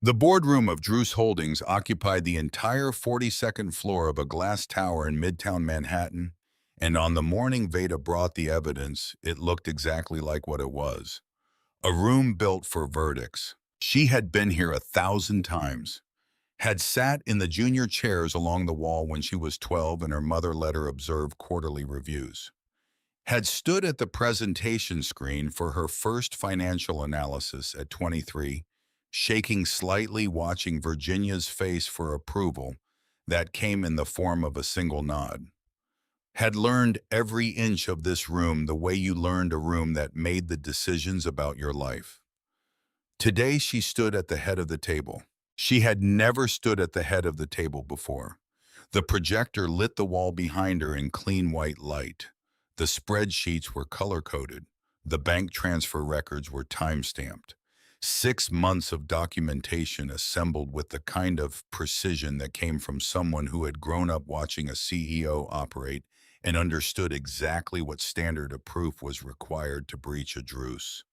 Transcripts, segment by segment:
The boardroom of Druce Holdings occupied the entire 42nd floor of a glass tower in Midtown Manhattan, and on the morning Veda brought the evidence, it looked exactly like what it was. A room built for verdicts. She had been here 1,000 times, had sat in the junior chairs along the wall when she was 12 and her mother let her observe quarterly reviews, had stood at the presentation screen for her first financial analysis at 23, shaking slightly watching Virginia's face for approval that came in the form of a single nod. Had learned every inch of this room the way you learned a room that made the decisions about your life. Today she stood at the head of the table. She had never stood at the head of the table before. The projector lit the wall behind her in clean white light. The spreadsheets were color-coded. The bank transfer records were time-stamped. 6 months of documentation assembled with the kind of precision that came from someone who had grown up watching a CEO operate and understood exactly what standard of proof was required to breach a Druce.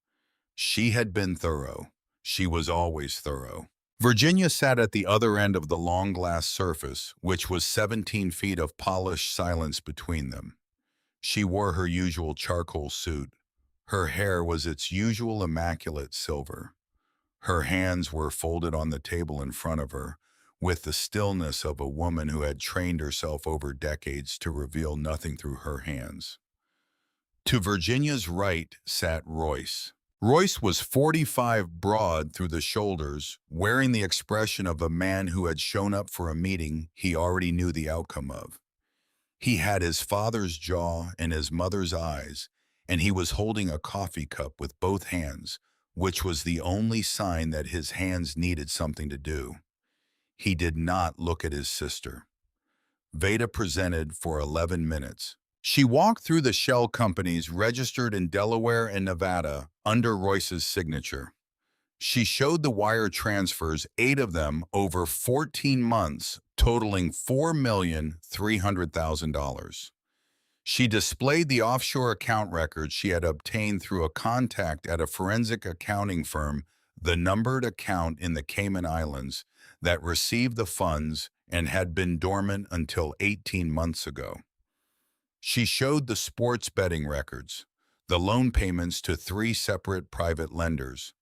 She had been thorough. She was always thorough. Virginia sat at the other end of the long glass surface, which was 17 feet of polished silence between them. She wore her usual charcoal suit. Her hair was its usual immaculate silver. Her hands were folded on the table in front of her, with the stillness of a woman who had trained herself over decades to reveal nothing through her hands. To Virginia's right sat Royce. Royce was 45 broad through the shoulders, wearing the expression of a man who had shown up for a meeting he already knew the outcome of. He had his father's jaw and his mother's eyes, and he was holding a coffee cup with both hands, which was the only sign that his hands needed something to do. He did not look at his sister. Veda presented for 11 minutes. She walked through the shell companies registered in Delaware and Nevada under Royce's signature. She showed the wire transfers, 8 of them over 14 months, totaling $4,300,000. She displayed the offshore account records she had obtained through a contact at a forensic accounting firm, the numbered account in the Cayman Islands that received the funds and had been dormant until 18 months ago. She showed the sports betting records, the loan payments to 3 separate private lenders,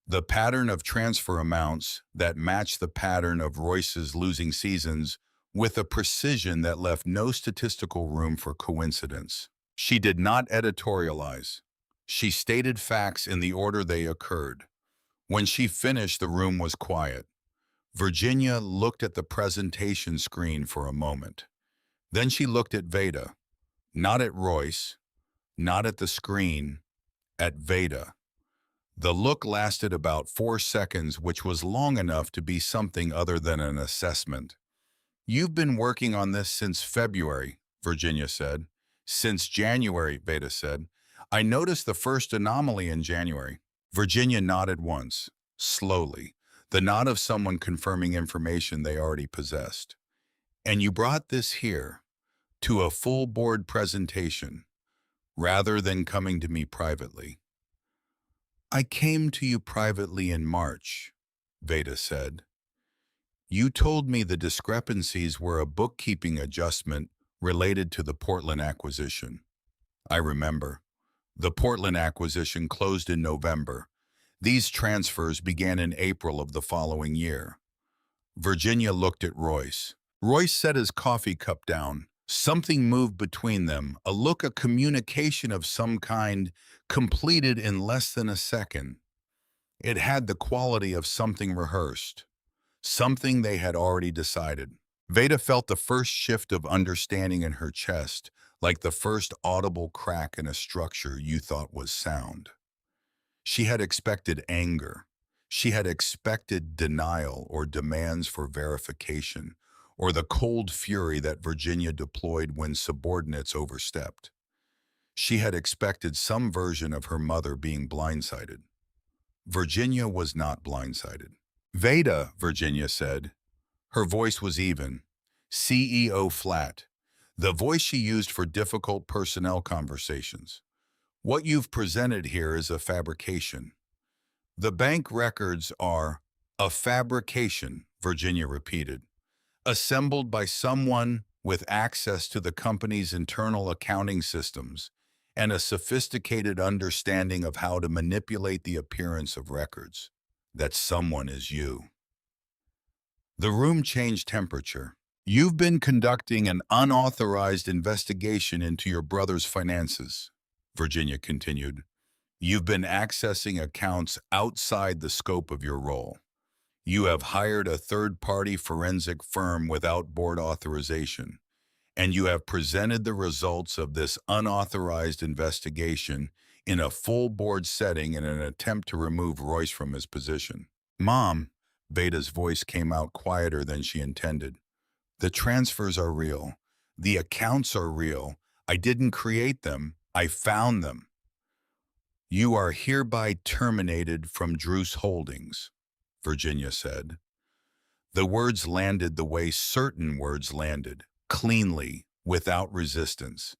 the pattern of transfer amounts that matched the pattern of Royce's losing seasons with a precision that left no statistical room for coincidence. She did not editorialize. She stated facts in the order they occurred. When she finished, the room was quiet. Virginia looked at the presentation screen for a moment. Then she looked at Veda. Not at Royce, not at the screen, at Veda. The look lasted about 4 seconds, which was long enough to be something other than an assessment. "You've been working on this since February," Virginia said. "Since January," Veda said. "I noticed the first anomaly in January." Virginia nodded once, slowly, the nod of someone confirming information they already possessed. "And you brought this here, to a full board presentation, rather than coming to me privately." "I came to you privately in March," Veda said. "You told me the discrepancies were a bookkeeping adjustment related to the Portland acquisition." "I remember. The Portland acquisition closed in November. These transfers began in April of the following year." Virginia looked at Royce. Royce set his coffee cup down. Something moved between them, a look, a communication of some kind, completed in less than a second. It had the quality of something rehearsed, something they had already decided. Veda felt the first shift of understanding in her chest, like the first audible crack in a structure you thought was sound. She had expected anger. She had expected denial or demands for verification, or the cold fury that Virginia deployed when subordinates overstepped. She had expected some version of her mother being blindsided. Virginia was not blindsided. "Veda," Virginia said. Her voice was even, CEO flat, the voice she used for difficult personnel conversations. "What you've presented here is a fabrication. The bank records are A fabrication, Virginia repeated, assembled by someone with access to the company's internal accounting systems and a sophisticated understanding of how to manipulate the appearance of records. That someone is you. The room changed temperature. You've been conducting an unauthorized investigation into your brother's finances, Virginia continued. You've been accessing accounts outside the scope of your role. You have hired a third-party forensic firm without board authorization, and you have presented the results of this unauthorized investigation in a full board setting in an attempt to remove Royce from his position. Mom, Veda's voice came out quieter than she intended. The transfers are real. The accounts are real. I didn't create them. I found them. You are hereby terminated from Druce Holdings, Virginia said. The words landed the way certain words landed, cleanly, without resistance,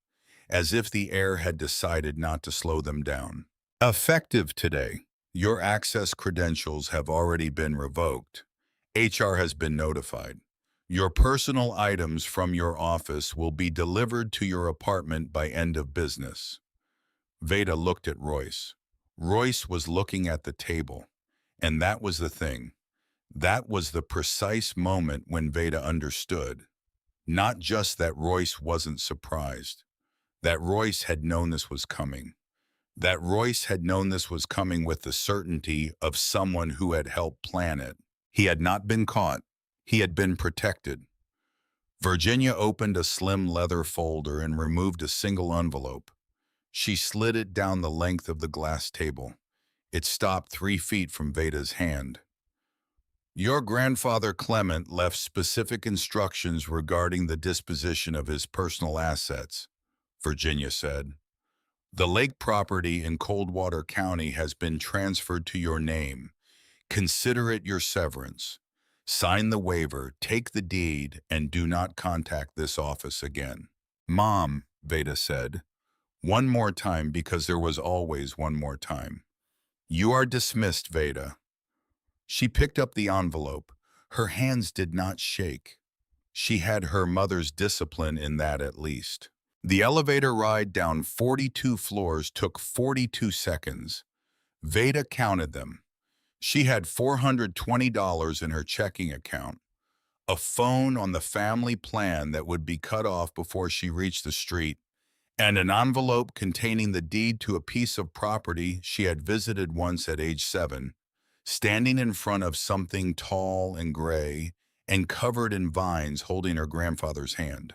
as if the air had decided not to slow them down. Effective today, your access credentials have already been revoked. HR has been notified. Your personal items from your office will be delivered to your apartment by end of business. Veda looked at Royce. Royce was looking at the table, and that was the thing. That was the precise moment when Veda understood. Not just that Royce wasn't surprised, that Royce had known this was coming. That Royce had known this was coming with the certainty of someone who had helped plan it. He had not been caught. He had been protected. Virginia opened a slim leather folder and removed a single envelope. She slid it down the length of the glass table. It stopped 3 feet from Veda's hand. Your grandfather Clement left specific instructions regarding the disposition of his personal assets, Virginia said. The lake property in Coldwater County has been transferred to your name. Consider it your severance. Sign the waiver, take the deed, and do not contact this office again. Mom, Veda said. One more time, because there was always one more time. You are dismissed, Veda. She picked up the envelope. Her hands did not shake. She had her mother's discipline in that at least. The elevator ride down 42 floors took 42 seconds. Veda counted them. She had $420 in her checking account, a phone on the family plan that would be cut off before she reached the street, and an envelope containing the deed to a piece of property she had visited once at age 7, standing in front of something tall and gray and covered in vines holding her grandfather's hand.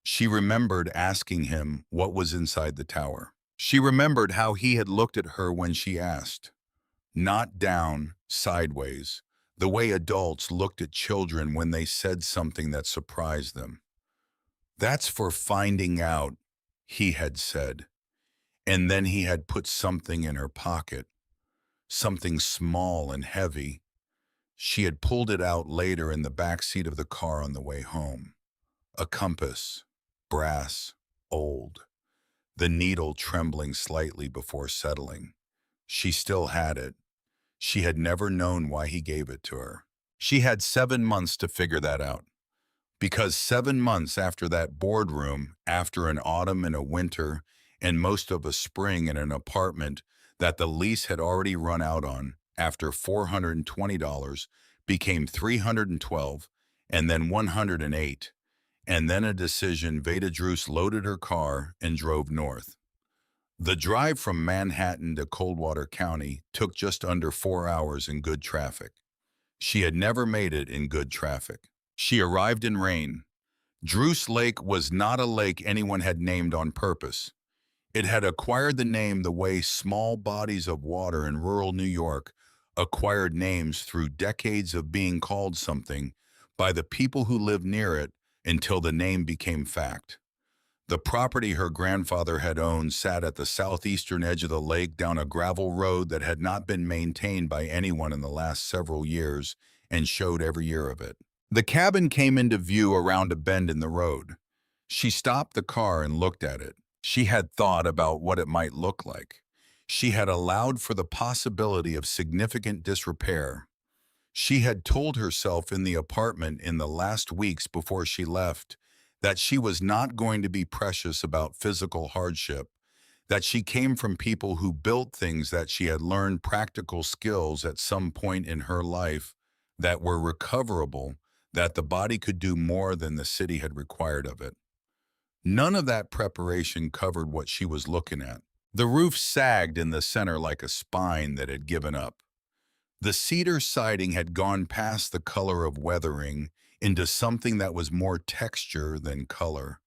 She remembered asking him what was inside the tower. She remembered how he had looked at her when she asked. Not down, sideways, the way adults looked at children when they said something that surprised them. That's for finding out, he had said. And then he had put something in her pocket, something small and heavy. She had pulled it out later in the back seat of the car on the way home. A compass, brass, old, the needle trembling slightly before settling. She still had it. She had never known why he gave it to her. She had 7 months to figure that out. Because 7 months after that boardroom, after an autumn and a winter, and most of a spring in an apartment that the lease had already run out on, after $420, became $312, and then $108, and then a decision. Veda Druce loaded her car and drove north. The drive from Manhattan to Coldwater County took just under 4 hours in good traffic. She had never made it in good traffic. She arrived in rain. Druce Lake was not a lake anyone had named on purpose. It had acquired the name the way small bodies of water in rural New York acquired names through decades of being called something by the people who lived near it until the name became fact. The property her grandfather had owned sat at the southeastern edge of the lake down a gravel road that had not been maintained by anyone in the last several years and showed every year of it. The cabin came into view around a bend in the road. She stopped the car and looked at it. She had thought about what it might look like. She had allowed for the possibility of significant disrepair. She had told herself in the apartment in the last weeks before she left that she was not going to be precious about physical hardship, that she came from people who built things, that she had learned practical skills at some point in her life that were recoverable, that the body could do more than the city had required of it. None of that preparation covered what she was looking at. The roof sagged in the center like a spine that had given up. The cedar siding had gone past the color of weathering into something that was more texture than color.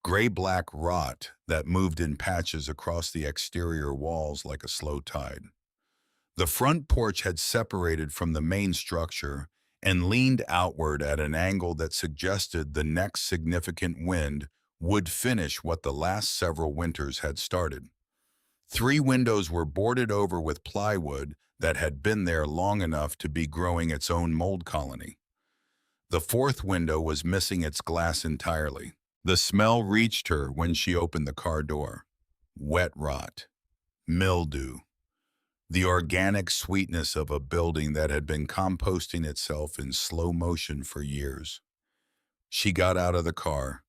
Gray-black rot that moved in patches across the exterior walls like a slow tide. The front porch had separated from the main structure and leaned outward at an angle that suggested the next significant wind would finish what the last several winters had started. 3 windows were boarded over with plywood that had been there long enough to be growing its own mold colony. The 4th window was missing its glass entirely. The smell reached her when she opened the car door. Wet rot, mildew, the organic sweetness of a building that had been composting itself in slow motion for years. She got out of the car.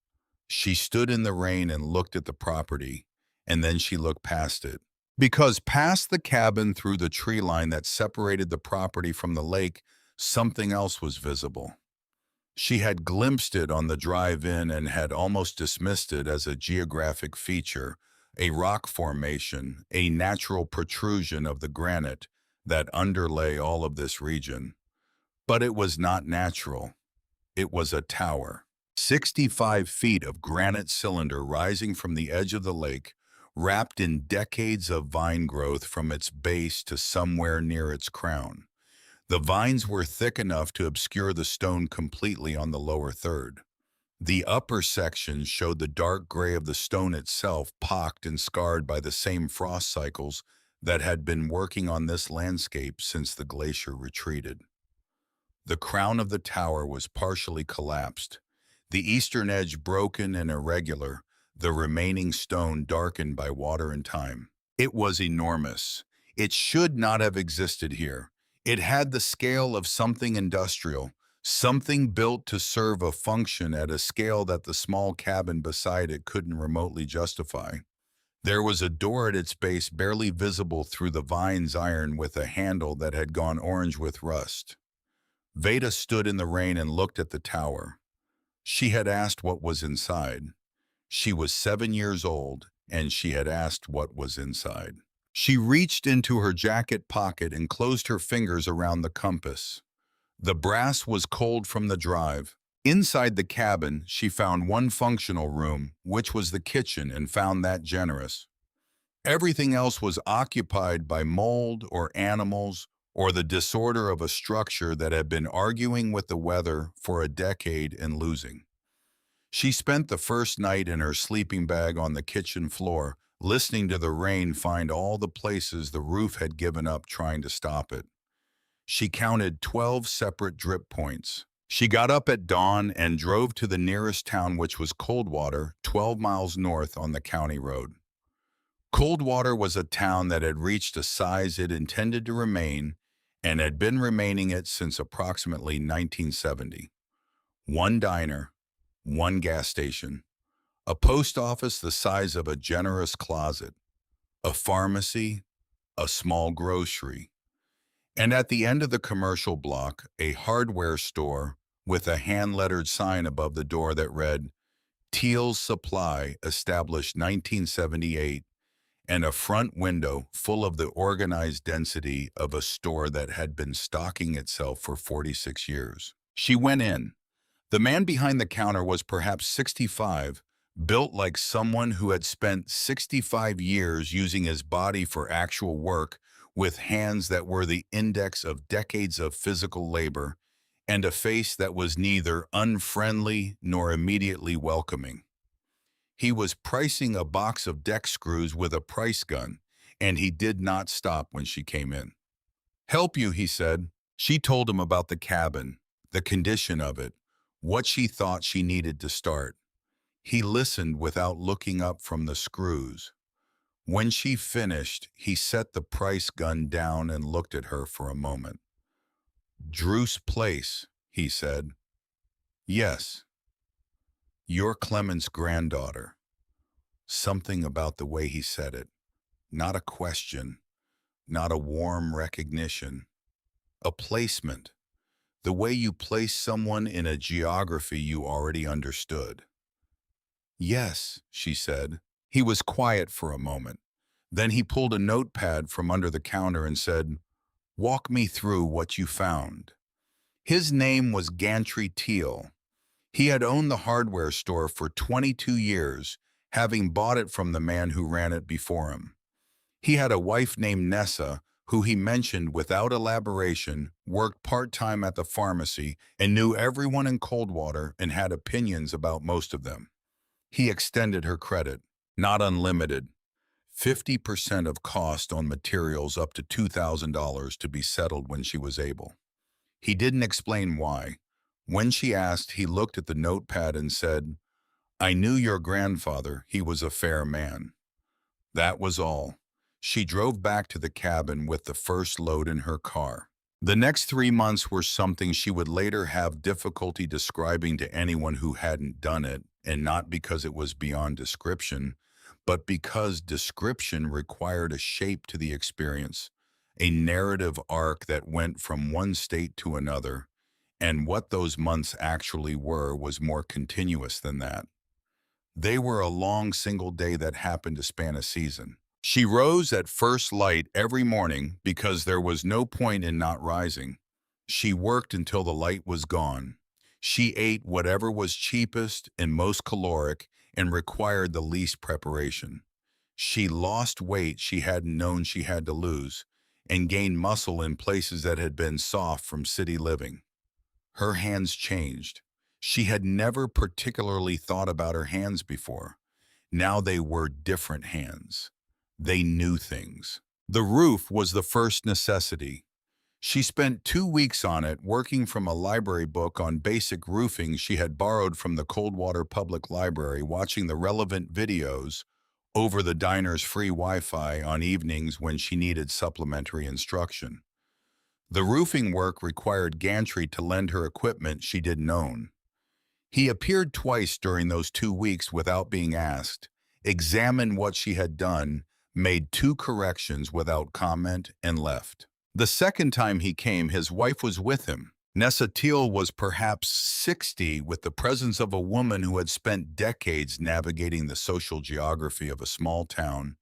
She stood in the rain and looked at the property, and then she looked past it. Because past the cabin through the tree line that separated the property from the lake, something else was visible. She had glimpsed it on the drive-in and had almost dismissed it as a geographic feature, a rock formation, a natural protrusion of the granite that underlay all of this region. But it was not natural. It was a tower. 65 feet of granite cylinder rising from the edge of the lake, wrapped in decades of vine growth from its base to somewhere near its crown. The vines were thick enough to obscure the stone completely on the lower third. The upper section showed the dark gray of the stone itself, pocked and scarred by the same frost cycles that had been working on this landscape since the glacier retreated. The crown of the tower was partially collapsed, the eastern edge broken and irregular, the remaining stone darkened by water and time. It was enormous. It should not have existed here. It had the scale of something industrial, something built to serve a function at a scale that the small cabin beside it couldn't remotely justify. There was a door at its base barely visible through the vine's iron with a handle that had gone orange with rust. Veda stood in the rain and looked at the tower. She had asked what was inside. She was 7 years old, and she had asked what was inside. She reached into her jacket pocket and closed her fingers around the compass. The brass was cold from the drive. Inside the cabin, she found one functional room, which was the kitchen, and found that generous. Everything else was occupied by mold or animals or the disorder of a structure that had been arguing with the weather for a decade and losing. She spent the first night in her sleeping bag on the kitchen floor, listening to the rain find all the places the roof had given up trying to stop it. She counted 12 separate drip points. She got up at dawn and drove to the nearest town, which was Coldwater, 12 miles north on the county road. Coldwater was a town that had reached a size it intended to remain and had been remaining it since approximately 1970. One diner, one gas station, a post office the size of a generous closet, a pharmacy, a small grocery, and at the end of the commercial block, a hardware store with a hand-lettered sign above the door that read, Teal's Supply, established 1978, and a front window full of the organized density of a store that had been stocking itself for 46 years. She went in. The man behind the counter was perhaps 65, built like someone who had spent 65 years using his body for actual work, with hands that were the index of decades of physical labor, and a face that was neither unfriendly nor immediately welcoming. He was pricing a box of deck screws with a price gun, and he did not stop when she came in. "Help you," he said. She told him about the cabin, the condition of it, what she thought she needed to start. He listened without looking up from the screws. When she finished, he set the price gun down and looked at her for a moment. Druce Place, he said. Yes, you're Clement's granddaughter. Something about the way he said it. Not a question, not a warm recognition. A placement. The way you place someone in a geography you already understood. Yes, she said. He was quiet for a moment. Then he pulled a notepad from under the counter and said, "Walk me through what you found." His name was Gantry Teal. He had owned the hardware store for 22 years, having bought it from the man who ran it before him. He had a wife named Nessa, who he mentioned without elaboration, worked part-time at the pharmacy, and knew everyone in Coldwater and had opinions about most of them. He extended her credit, not unlimited, 50% of cost on materials up to $2,000 to be settled when she was able. He didn't explain why. When she asked, he looked at the notepad and said, "I knew your grandfather. He was a fair man." That was all. She drove back to the cabin with the first load in her car. The next 3 months were something she would later have difficulty describing to anyone who hadn't done it, and not because it was beyond description, but because description required a shape to the experience, a narrative arc that went from one state to another, and what those months actually were was more continuous than that. They were a long single day that happened to span a season. She rose at first light every morning because there was no point in not rising. She worked until the light was gone. She ate whatever was cheapest and most caloric and required the least preparation. She lost weight she hadn't known she had to lose and gained muscle in places that had been soft from city living. Her hands changed. She had never particularly thought about her hands before. Now they were different hands. They knew things. The roof was the first necessity. She spent 2 weeks on it, working from a library book on basic roofing she had borrowed from the Coldwater Public Library, watching the relevant videos over the diner's free Wi-Fi on evenings when she needed supplementary instruction. The roofing work required Gantry to lend her equipment she didn't own. He appeared twice during those 2 weeks without being asked, examined what she had done, made 2 corrections without comment, and left. The second time he came, his wife was with him. Nessa Teal was perhaps 60, with the presence of a woman who had spent decades navigating the social geography of a small town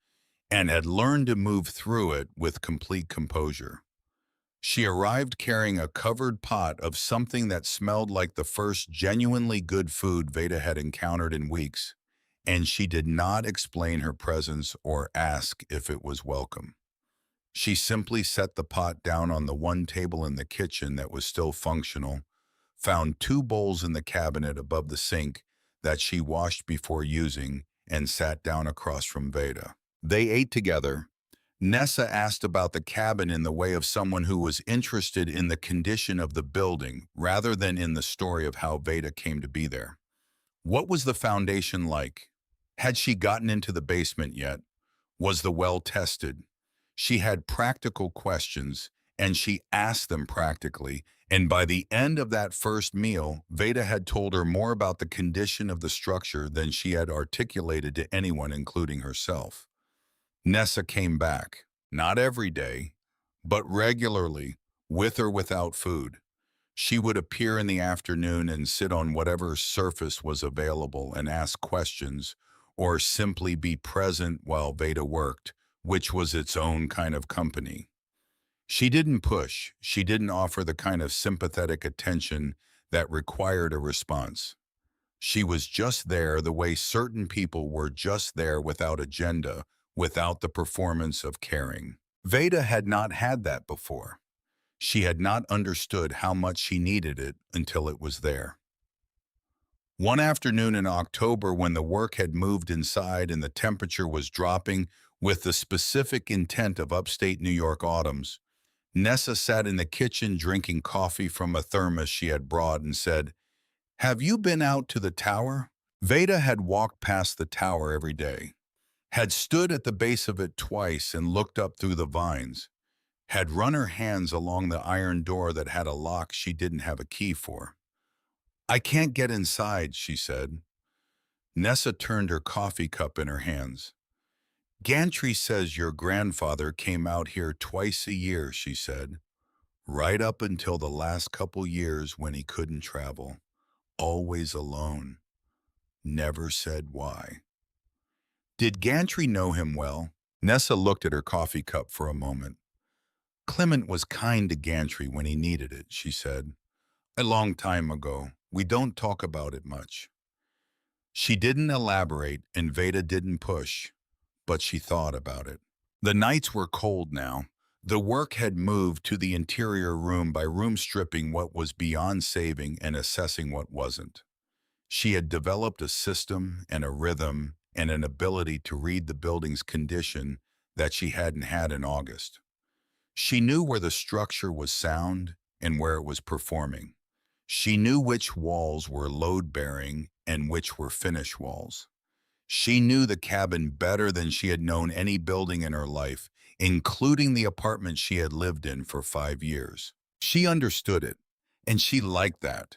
and had learned to move through it with complete composure. She arrived carrying a covered pot of something that smelled like the first genuinely good food Veda had encountered in weeks, and she did not explain her presence or ask if it was welcome. She simply set the pot down on the one table in the kitchen that was still functional, found 2 bowls in the cabinet above the sink that she washed before using, and sat down across from Veda. They ate together. Nessa asked about the cabin in the way of someone who was interested in the condition of the building rather than in the story of how Veda came to be there. What was the foundation like? Had she gotten into the basement yet? Was the well tested? She had practical questions, and she asked them practically, and by the end of that first meal, Veda had told her more about the condition of the structure than she had articulated to anyone, including herself. Nessa came back, not every day, but regularly, with or without food. She would appear in the afternoon and sit on whatever surface was available and ask questions, or simply be present while Veda worked, which was its own kind of company. She didn't push, she didn't offer the kind of sympathetic attention that required a response. She was just there the way certain people were just there, without agenda, without the performance of caring. Veda had not had that before. She had not understood how much she needed it until it was there. One afternoon in October, when the work had moved inside and the temperature was dropping with the specific intent of upstate New York autumns, Nessa sat in the kitchen drinking coffee from a thermos she had brought and said, "Have you been out to the tower?" Veda had walked past the tower every day, had stood at the base of it twice and looked up through the vines. had run her hands along the iron door that had a lock she didn't have a key for. "I can't get inside," she said. Nessa turned her coffee cup in her hands. "Gantry says your grandfather came out here twice a year," she said, "right up until the last couple years when he couldn't travel. Always alone. Never said why." "Did Gantry know him well?" Nessa looked at her coffee cup for a moment. "Clement was kind to Gantry when he needed it," she said. "A long time ago. We don't talk about it much." She didn't elaborate and Veda didn't push, but she thought about it. The nights were cold now. The work had moved to the interior room by room stripping what was beyond saving and assessing what wasn't. She had developed a system and a rhythm and an ability to read the building's condition that she hadn't had in August. She knew where the structure was sound and where it was performing. She knew which walls were load-bearing and which were finish walls. She knew the cabin better than she had known any building in her life, including the apartment she had lived in for 5 years. She understood it, and she liked that.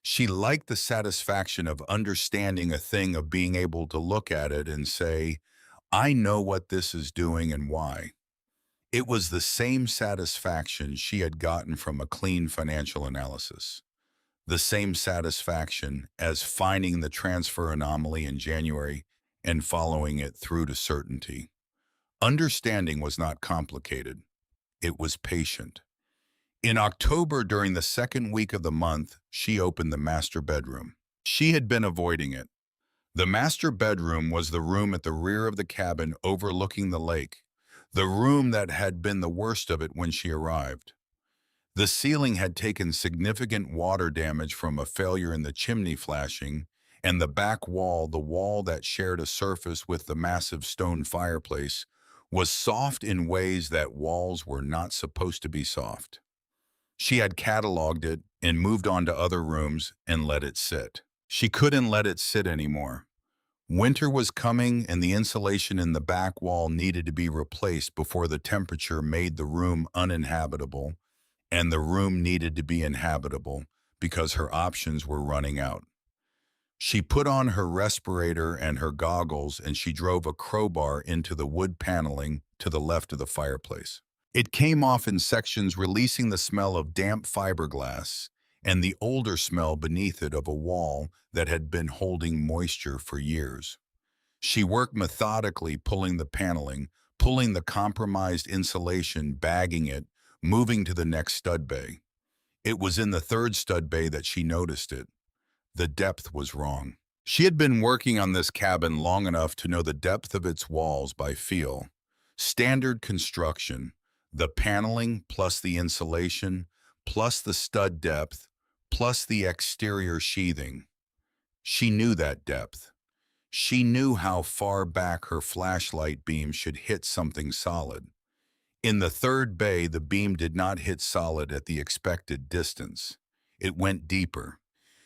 She liked the satisfaction of understanding a thing, of being able to look at it and say, "I know what this is doing and why." It was the same satisfaction she had gotten from a clean financial analysis. The same satisfaction as finding the transfer anomaly in January and following it through to certainty. Understanding was not complicated. It was patient. In October, during the second week of the month, she opened the master bedroom. She had been avoiding it. The master bedroom was the room at the rear of the cabin overlooking the lake, the room that had been the worst of it when she arrived. The ceiling had taken significant water damage from a failure in the chimney flashing, and the back wall, the wall that shared a surface with the massive stone fireplace, was soft in ways that walls were not supposed to be soft. She had cataloged it and moved on to other rooms and let it sit. She couldn't let it sit anymore. Winter was coming and the insulation in the back wall needed to be replaced before the temperature made the room uninhabitable, and the room needed to be inhabitable because her options were running out. She put on her respirator and her goggles and she drove a crowbar into the wood paneling to the left of the fireplace. It came off in sections, releasing the smell of damp fiberglass and the older smell beneath it of a wall that had been holding moisture for years. She worked methodically, pulling the paneling, pulling the compromised insulation, bagging it, moving to the next stud bay. It was in the third stud bay that she noticed it. The depth was wrong. She had been working on this cabin long enough to know the depth of its walls by feel. Standard construction, the paneling plus the insulation, plus the stud depth, plus the exterior sheathing. She knew that depth. She knew how far back her flashlight beam should hit something solid. In the third bay, the beam did not hit solid at the expected distance. It went deeper.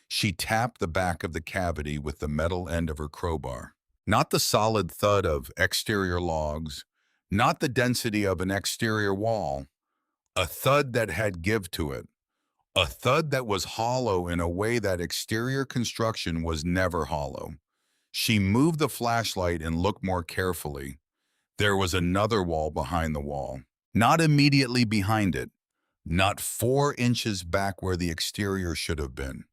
She tapped the back of the cavity with the metal end of her crowbar. Not the solid thud of exterior logs, not the density of an exterior wall, a thud that had give to it, a thud that was hollow in a way that exterior construction was never hollow. She moved the flashlight and looked more carefully. There was another wall behind the wall, not immediately behind it, not 4 inches back where the exterior should have been.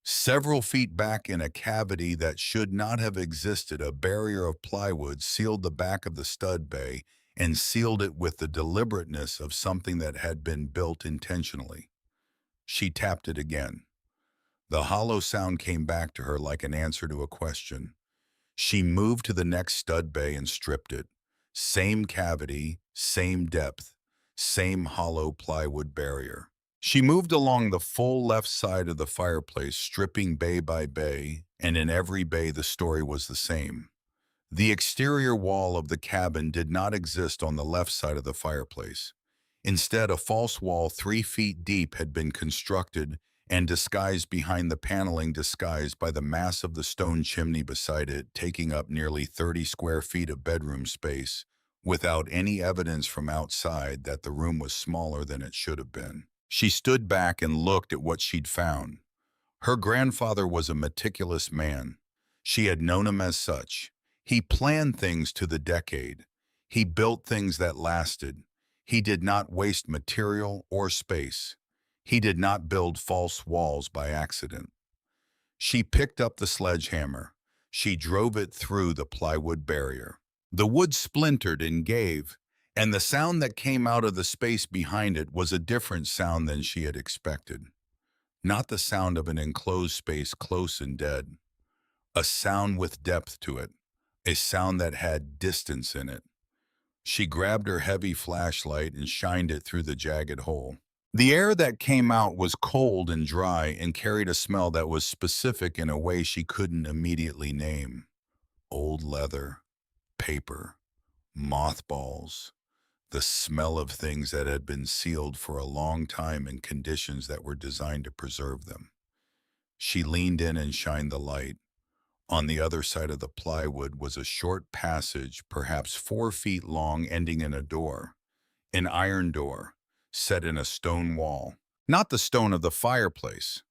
Several feet back in a cavity that should not have existed, a barrier of plywood sealed the back of the stud bay and sealed it with the deliberateness of something that had been built intentionally. She tapped it again. The hollow sound came back to her like an answer to a question. She moved to the next stud bay and stripped it. Same cavity, same depth, same hollow plywood barrier. She moved along the full left side of the fireplace, stripping bay by bay, and in every bay the story was the same. The exterior wall of the cabin did not exist on the left side of the fireplace. Instead, a false wall 3 feet deep had been constructed and disguised behind the paneling, disguised by the mass of the stone chimney beside it, taking up nearly 30 square feet of bedroom space, without any evidence from outside that the room was smaller than it should have been. She stood back and looked at what she'd found. Her grandfather was a meticulous man. She had known him as such. He planned things to the decade. He built things that lasted. He did not waste material or space. He did not build false walls by accident. She picked up the sledgehammer. She drove it through the plywood barrier. The wood splintered and gave, and the sound that came out of the space behind it was a different sound than she had expected. Not the sound of an enclosed space close and dead. A sound with depth to it. A sound that had distance in it. She grabbed her heavy flashlight and shined it through the jagged hole. The air that came out was cold and dry and carried a smell that was specific in a way she couldn't immediately name. Old leather, paper, mothballs, the smell of things that had been sealed for a long time in conditions that were designed to preserve them. She leaned in and shined the light. On the other side of the plywood was a short passage, perhaps 4 feet long, ending in a door. An iron door, set in a stone wall. Not the stone of the fireplace.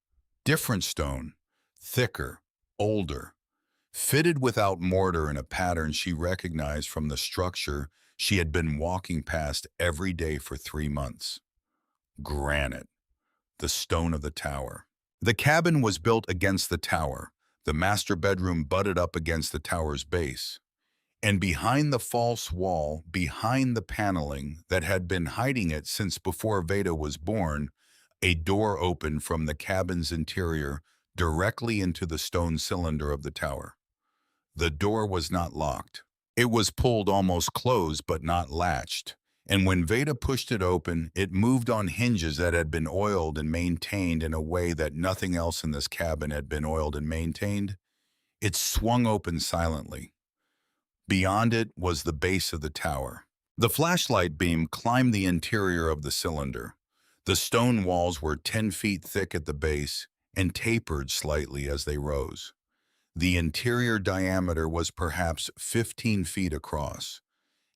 Different stone, thicker, older, fitted without mortar in a pattern she recognized from the structure she had been walking past every day for 3 months. Granite, the stone of the tower. The cabin was built against the tower. The master bedroom butted up against the tower's base. And behind the false wall, behind the paneling that had been hiding it since before Veda was born, a door opened from the cabin's interior directly into the stone cylinder of the tower. The door was not locked. It was pulled almost closed but not latched. And when Veda pushed it open, it moved on hinges that had been oiled and maintained in a way that nothing else in this cabin had been oiled and maintained. It swung open silently. Beyond it was the base of the tower. The flashlight beam climbed the interior of the cylinder. The stone walls were 10 feet thick at the base and tapered slightly as they rose. The interior diameter was perhaps 15 feet across,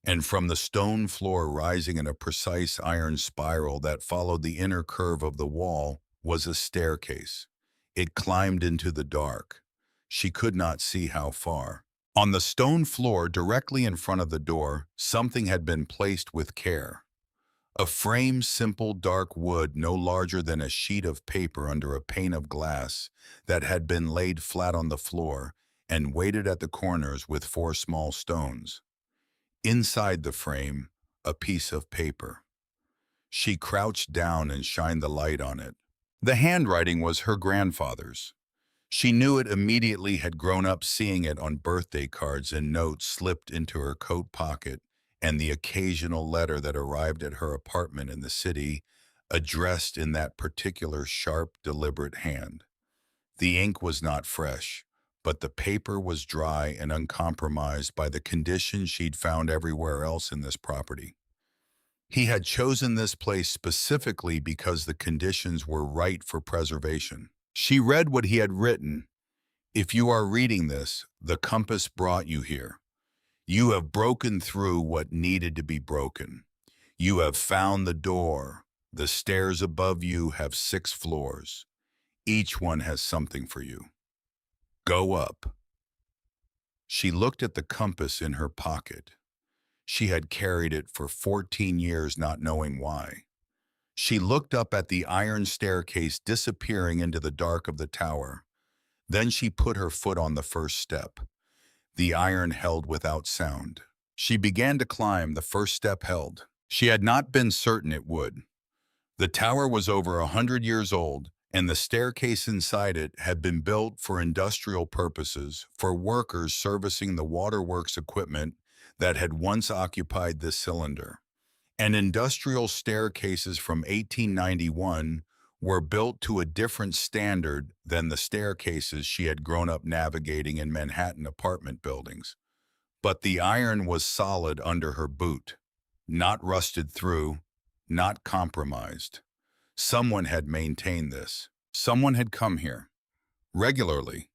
and from the stone floor rising in a precise iron spiral that followed the inner curve of the wall was a staircase. It climbed into the dark. She could not see how far. On the stone floor directly in front of the door, something had been placed with care. A framed, simple, dark wood no larger than a sheet of paper under a pane of glass that had been laid flat on the floor and weighted at the corners with 4 small stones. Inside the frame, a piece of paper. She crouched down and shined the light on it. The handwriting was her grandfather's. She knew it immediately, had grown up seeing it on birthday cards and notes slipped into her coat pocket, and the occasional letter that arrived at her apartment in the city, addressed in that particular sharp, deliberate hand. The ink was not fresh, but the paper was dry and uncompromised by the conditions she'd found everywhere else in this property. He had chosen this place specifically because the conditions were right for preservation. She read what he had written. If you are reading this, the compass brought you here. You have broken through what needed to be broken. You have found the door. The stairs above you have 6 floors. Each one has something for you. Go up. She looked at the compass in her pocket. She had carried it for 14 years, not knowing why. She looked up at the iron staircase disappearing into the dark of the tower. Then she put her foot on the first step. The iron held without sound. She began to climb. The first step held. She had not been certain it would. The tower was over 100 years old, and the staircase inside it had been built for industrial purposes, for workers servicing the waterworks equipment that had once occupied this cylinder. And industrial staircases from 1891 were built to a different standard than the staircases she had grown up navigating in Manhattan apartment buildings. But the iron was solid under her boot, not rusted through, not compromised. Someone had maintained this. Someone had come here, regularly,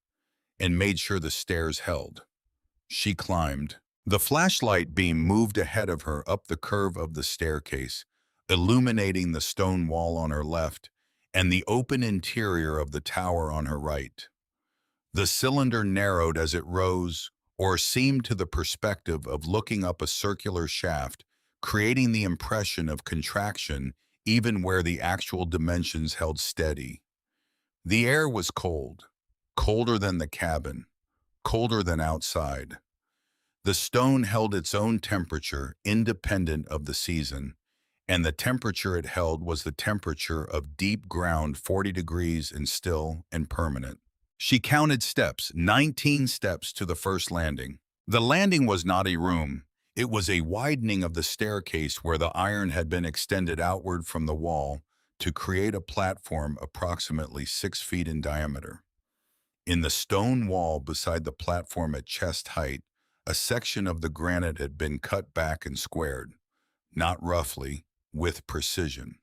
and made sure the stairs held. She climbed. The flashlight beam moved ahead of her up the curve of the staircase, illuminating the stone wall on her left and the open interior of the tower on her right. The cylinder narrowed as it rose, or seemed to the perspective of looking up a circular shaft, creating the impression of contraction even where the actual dimensions held steady. The air was cold, colder than the cabin, colder than outside. The stone held its own temperature, independent of the season, and the temperature it held was the temperature of deep ground, 40 degrees and still and permanent. She counted steps, 19 steps to the first landing. The landing was not a room. It was a widening of the staircase where the iron had been extended outward from the wall to create a platform approximately 6 feet in diameter. In the stone wall beside the platform at chest height, a section of the granite had been cut back and squared, not roughly, with precision.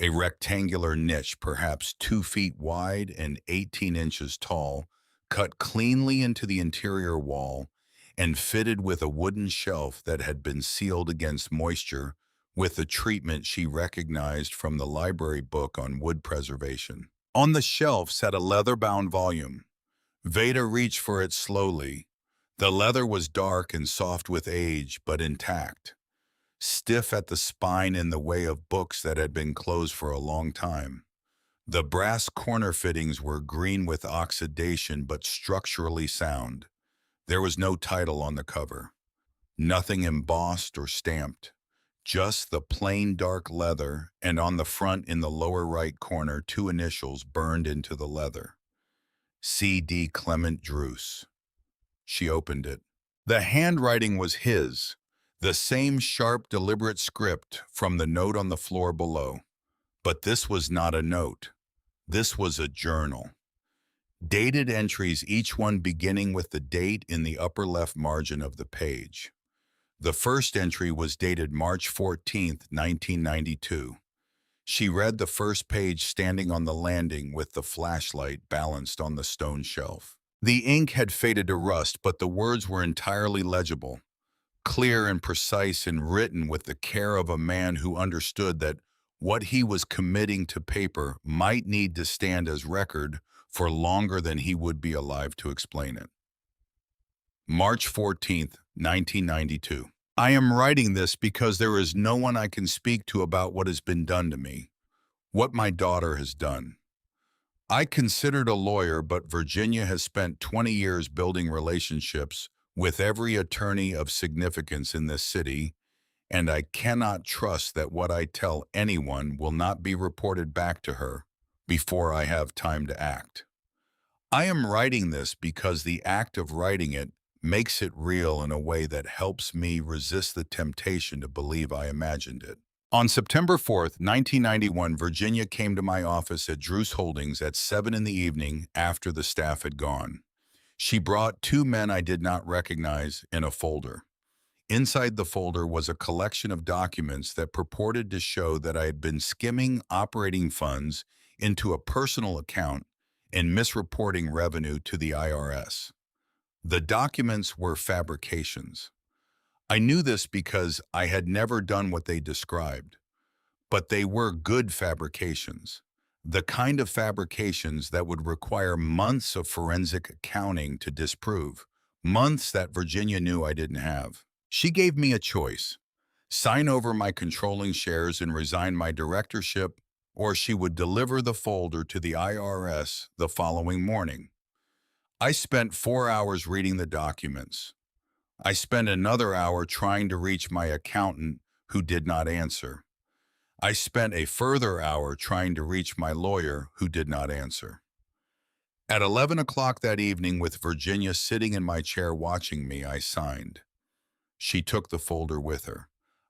A rectangular niche, perhaps 2 feet wide and 18 inches tall, cut cleanly into the interior wall and fitted with a wooden shelf that had been sealed against moisture with the treatment she recognized from the library book on wood preservation. On the shelf sat a leather-bound volume. Veda reached for it slowly. The leather was dark and soft with age, but intact, stiff at the spine in the way of books that had been closed for a long time. The brass corner fittings were green with oxidation but structurally sound. There was no title on the cover, nothing embossed or stamped, just the plain dark leather, and on the front in the lower right corner 2 initials burned into the leather. C.D. Clement Druce. She opened it. The handwriting was his, the same sharp, deliberate script from the note on the floor below. But this was not a note. This was a journal. Dated entries, each one beginning with the date in the upper left margin of the page. The first entry was dated March 14, 1992. She read the first page standing on the landing with the flashlight balanced on the stone shelf. The ink had faded to rust, but the words were entirely legible, clear and precise, and written with the care of a man who understood that what he was committing to paper might need to stand as record for longer than he would be alive to explain it. March 14, 1992. I am writing this because there is no one I can speak to about what has been done to me, what my daughter has done. I considered a lawyer, but Virginia has spent 20 years building relationships with every attorney of significance in this city, and I cannot trust that what I tell anyone will not be reported back to her before I have time to act. I am writing this because the act of writing it makes it real in a way that helps me resist the temptation to believe I imagined it. On September 4th, 1991, Virginia came to my office at Druce Holdings at 7 in the evening after the staff had gone. She brought 2 men I did not recognize in a folder. Inside the folder was a collection of documents that purported to show that I had been skimming operating funds into a personal account and misreporting revenue to the IRS. The documents were fabrications. I knew this because I had never done what they described, but they were good fabrications, the kind of fabrications that would require months of forensic accounting to disprove, months that Virginia knew I didn't have. She gave me a choice: sign over my controlling shares and resign my directorship, or she would deliver the folder to the IRS the following morning. I spent 4 hours reading the documents. I spent another hour trying to reach my accountant, who did not answer. I spent a further hour trying to reach my lawyer, who did not answer. At 11 o'clock that evening, with Virginia sitting in my chair watching me, I signed. She took the folder with her.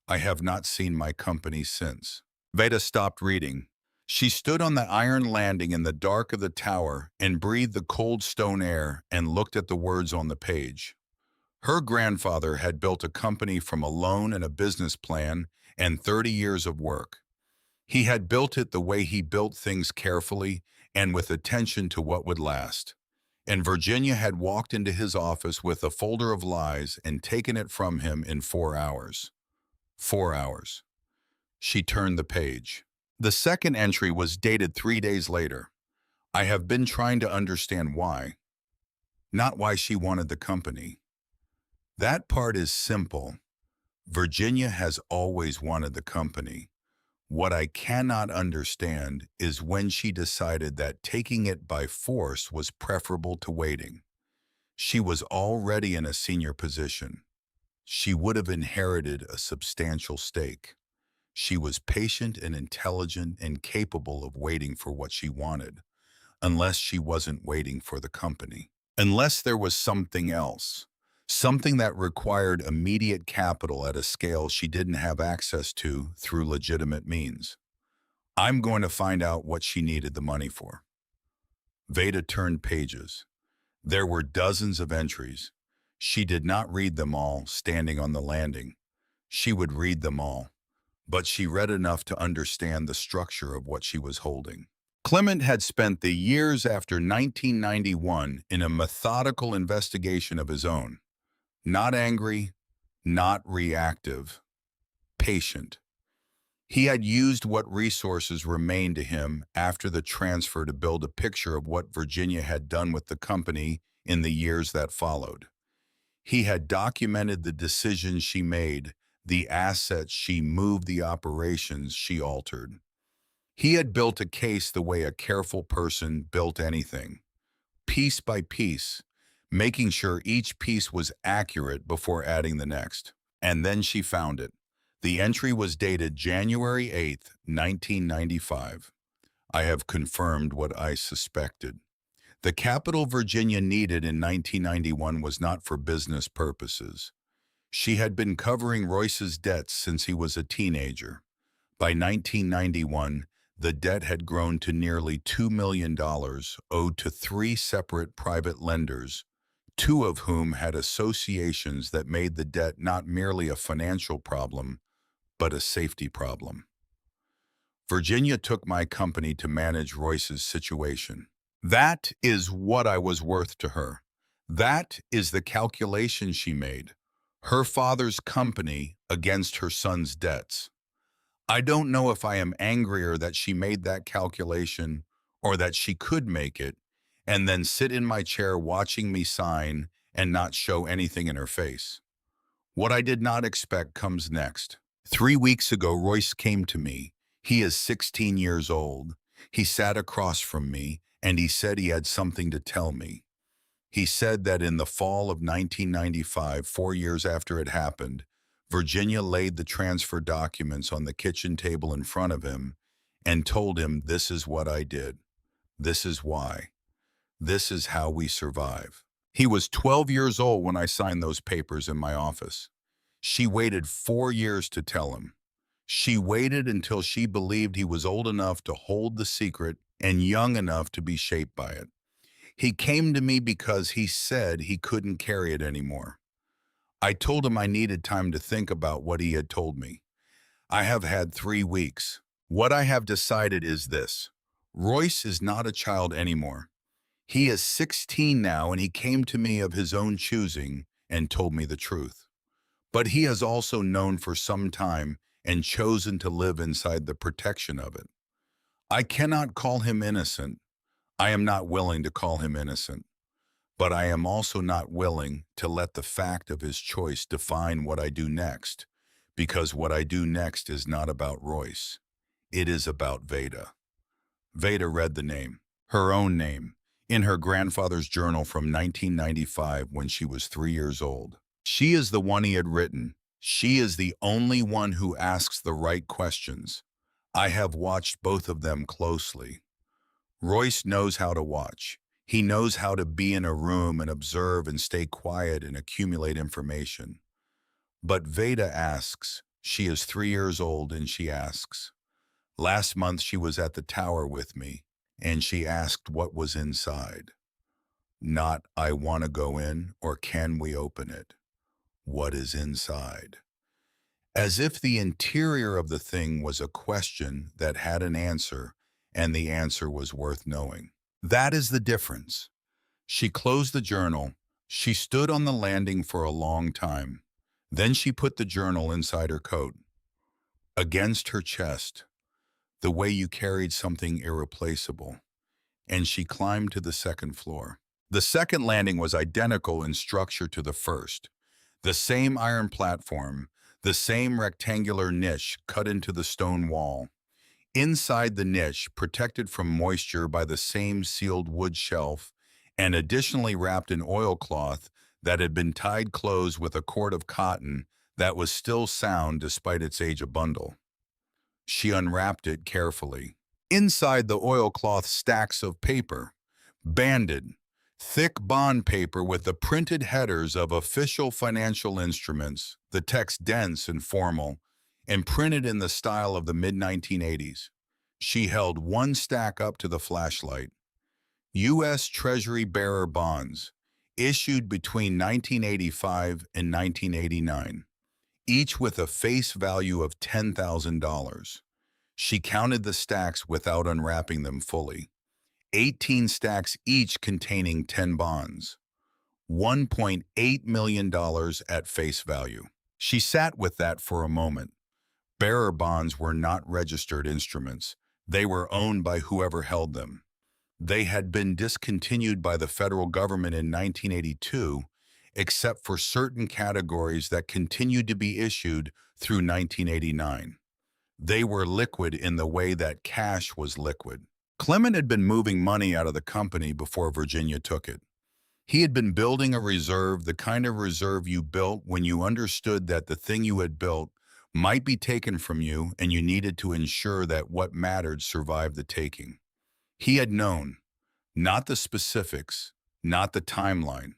I have not seen my company since. Veda stopped reading. She stood on the iron landing in the dark of the tower and breathed the cold stone air and looked at the words on the page. Her grandfather had built a company from a loan and a business plan and 30 years of work. He had built it the way he built things, carefully and with attention to what would last. And Virginia had walked into his office with a folder of lies and taken it from him in 4 hours. 4 hours. She turned the page. The second entry was dated 3 days later. I have been trying to understand why, not why she wanted the company. That part is simple. Virginia has always wanted the company. What I cannot understand is when she decided that taking it by force was preferable to waiting. She was already in a senior position. She would have inherited a substantial stake. She was patient and intelligent and capable of waiting for what she wanted, unless she wasn't waiting for the company. Unless there was something else, something that required immediate capital at a scale she didn't have access to through legitimate means. I'm going to find out what she needed the money for. Veda turned pages. There were dozens of entries. She did not read them all standing on the landing. She would read them all, but she read enough to understand the structure of what she was holding. Clement had spent the years after 1991 in a methodical investigation of his own. Not angry, not reactive, patient. He had used what resources remained to him after the transfer to build a picture of what Virginia had done with the company in the years that followed. He had documented the decisions she made, the assets she moved, the operations she altered. He had built a case the way a careful person built anything, piece by piece, making sure each piece was accurate before adding the next. And then she found it. The entry was dated January 8th, 1995. I have confirmed what I suspected. The capital Virginia needed in 1991 was not for business purposes. She had been covering Royce's debts since he was a teenager. By 1991, the debt had grown to nearly $2 million owed to 3 separate private lenders, 2 of whom had associations that made the debt not merely a financial problem, but a safety problem. Virginia took my company to manage Royce's situation. That is what I was worth to her. That is the calculation she made. Her father's company against her son's debts. I don't know if I am angrier that she made that calculation or that she could make it and then sit in my chair watching me sign and not show anything in her face. What I did not expect comes next. 3 weeks ago, Royce came to me. He is 16 years old. He sat across from me, and he said he had something to tell me. He said that in the fall of 1995, 4 years after it happened, Virginia laid the transfer documents on the kitchen table in front of him and told him, "This is what I did. This is why. This is how we survive." He was 12 years old when I signed those papers in my office. She waited 4 years to tell him. She waited until she believed he was old enough to hold the secret and young enough to be shaped by it. He came to me because he said he couldn't carry it anymore. I told him I needed time to think about what he had told me. I have had 3 weeks. What I have decided is this. Royce is not a child anymore. He is 16 now, and he came to me of his own choosing and told me the truth. But he has also known for some time and chosen to live inside the protection of it. I cannot call him innocent. I am not willing to call him innocent. But I am also not willing to let the fact of his choice define what I do next, because what I do next is not about Royce. It is about Veda. Veda read the name, her own name, in her grandfather's journal from 1995 when she was 3 years old. She is the one he had written. She is the only one who asks the right questions. I have watched both of them closely. Royce knows how to watch. He knows how to be in a room and observe and stay quiet and accumulate information. But Veda asks. She is 3 years old and she asks. Last month she was at the tower with me and she asked what was inside. Not, I want to go in or can we open it? What is inside? As if the interior of the thing was a question that had an answer and the answer was worth knowing. That is the difference. She closed the journal. She stood on the landing for a long time. Then she put the journal inside her coat, against her chest, the way you carried something irreplaceable, and she climbed to the second floor. The second landing was identical in structure to the first. The same iron platform, the same rectangular niche cut into the stone wall. Inside the niche, protected from moisture by the same sealed wood shelf, and additionally wrapped in oilcloth that had been tied closed with a cord of cotton that was still sound despite its age a bundle. She unwrapped it carefully. Inside the oilcloth stacks of paper, banded, thick bond paper with the printed headers of official financial instruments, the text dense and formal, and printed in the style of the mid-1980s. She held one stack up to the flashlight. U.S. Treasury bearer bonds, issued between 1985 and 1989, each with a face value of $10,000. She counted the stacks without unwrapping them fully. 18 stacks each containing 10 bonds. $1.8 million at face value. She sat with that for a moment. Bearer bonds were not registered instruments. They were owned by whoever held them. They had been discontinued by the federal government in 1982, except for certain categories that continued to be issued through 1989. They were liquid in the way that cash was liquid. Clement had been moving money out of the company before Virginia took it. He had been building a reserve, the kind of reserve you built when you understood that the thing you had built might be taken from you and you needed to ensure that what mattered survived the taking. He had known, not the specifics, not the timeline,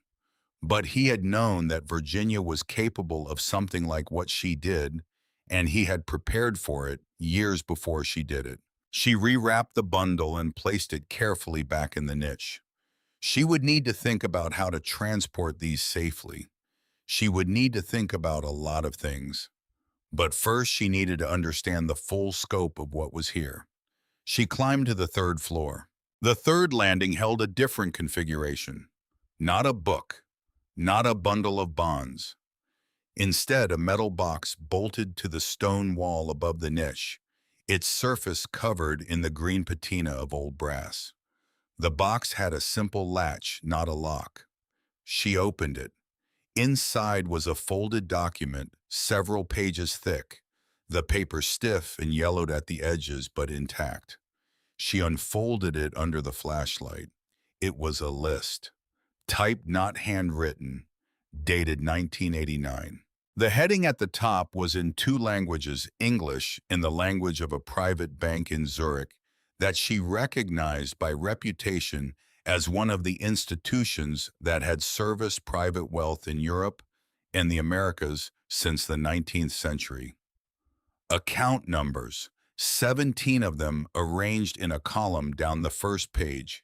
but he had known that Virginia was capable of something like what she did, and he had prepared for it years before she did it. She rewrapped the bundle and placed it carefully back in the niche. She would need to think about how to transport these safely. She would need to think about a lot of things. But first, she needed to understand the full scope of what was here. She climbed to the third floor. The third landing held a different configuration. Not a book, not a bundle of bonds. Instead, a metal box bolted to the stone wall above the niche, its surface covered in the green patina of old brass. The box had a simple latch, not a lock. She opened it. Inside was a folded document, several pages thick, the paper stiff and yellowed at the edges but intact. She unfolded it under the flashlight. It was a list, typed not handwritten, dated 1989. The heading at the top was in two languages, English in the language of a private bank in Zurich that she recognized by reputation as one of the institutions that had serviced private wealth in Europe and the Americas since the 19th century. Account numbers, 17 of them arranged in a column down the first page,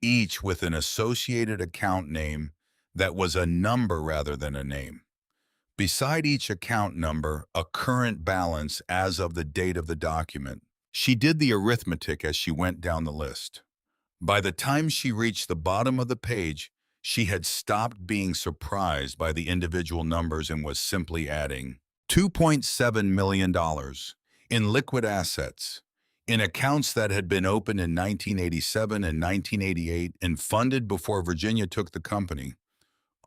each with an associated account name that was a number rather than a name. Beside each account number, a current balance as of the date of the document. She did the arithmetic as she went down the list. By the time she reached the bottom of the page, she had stopped being surprised by the individual numbers and was simply adding $2.7 million in liquid assets, in accounts that had been opened in 1987 and 1988 and funded before Virginia took the company.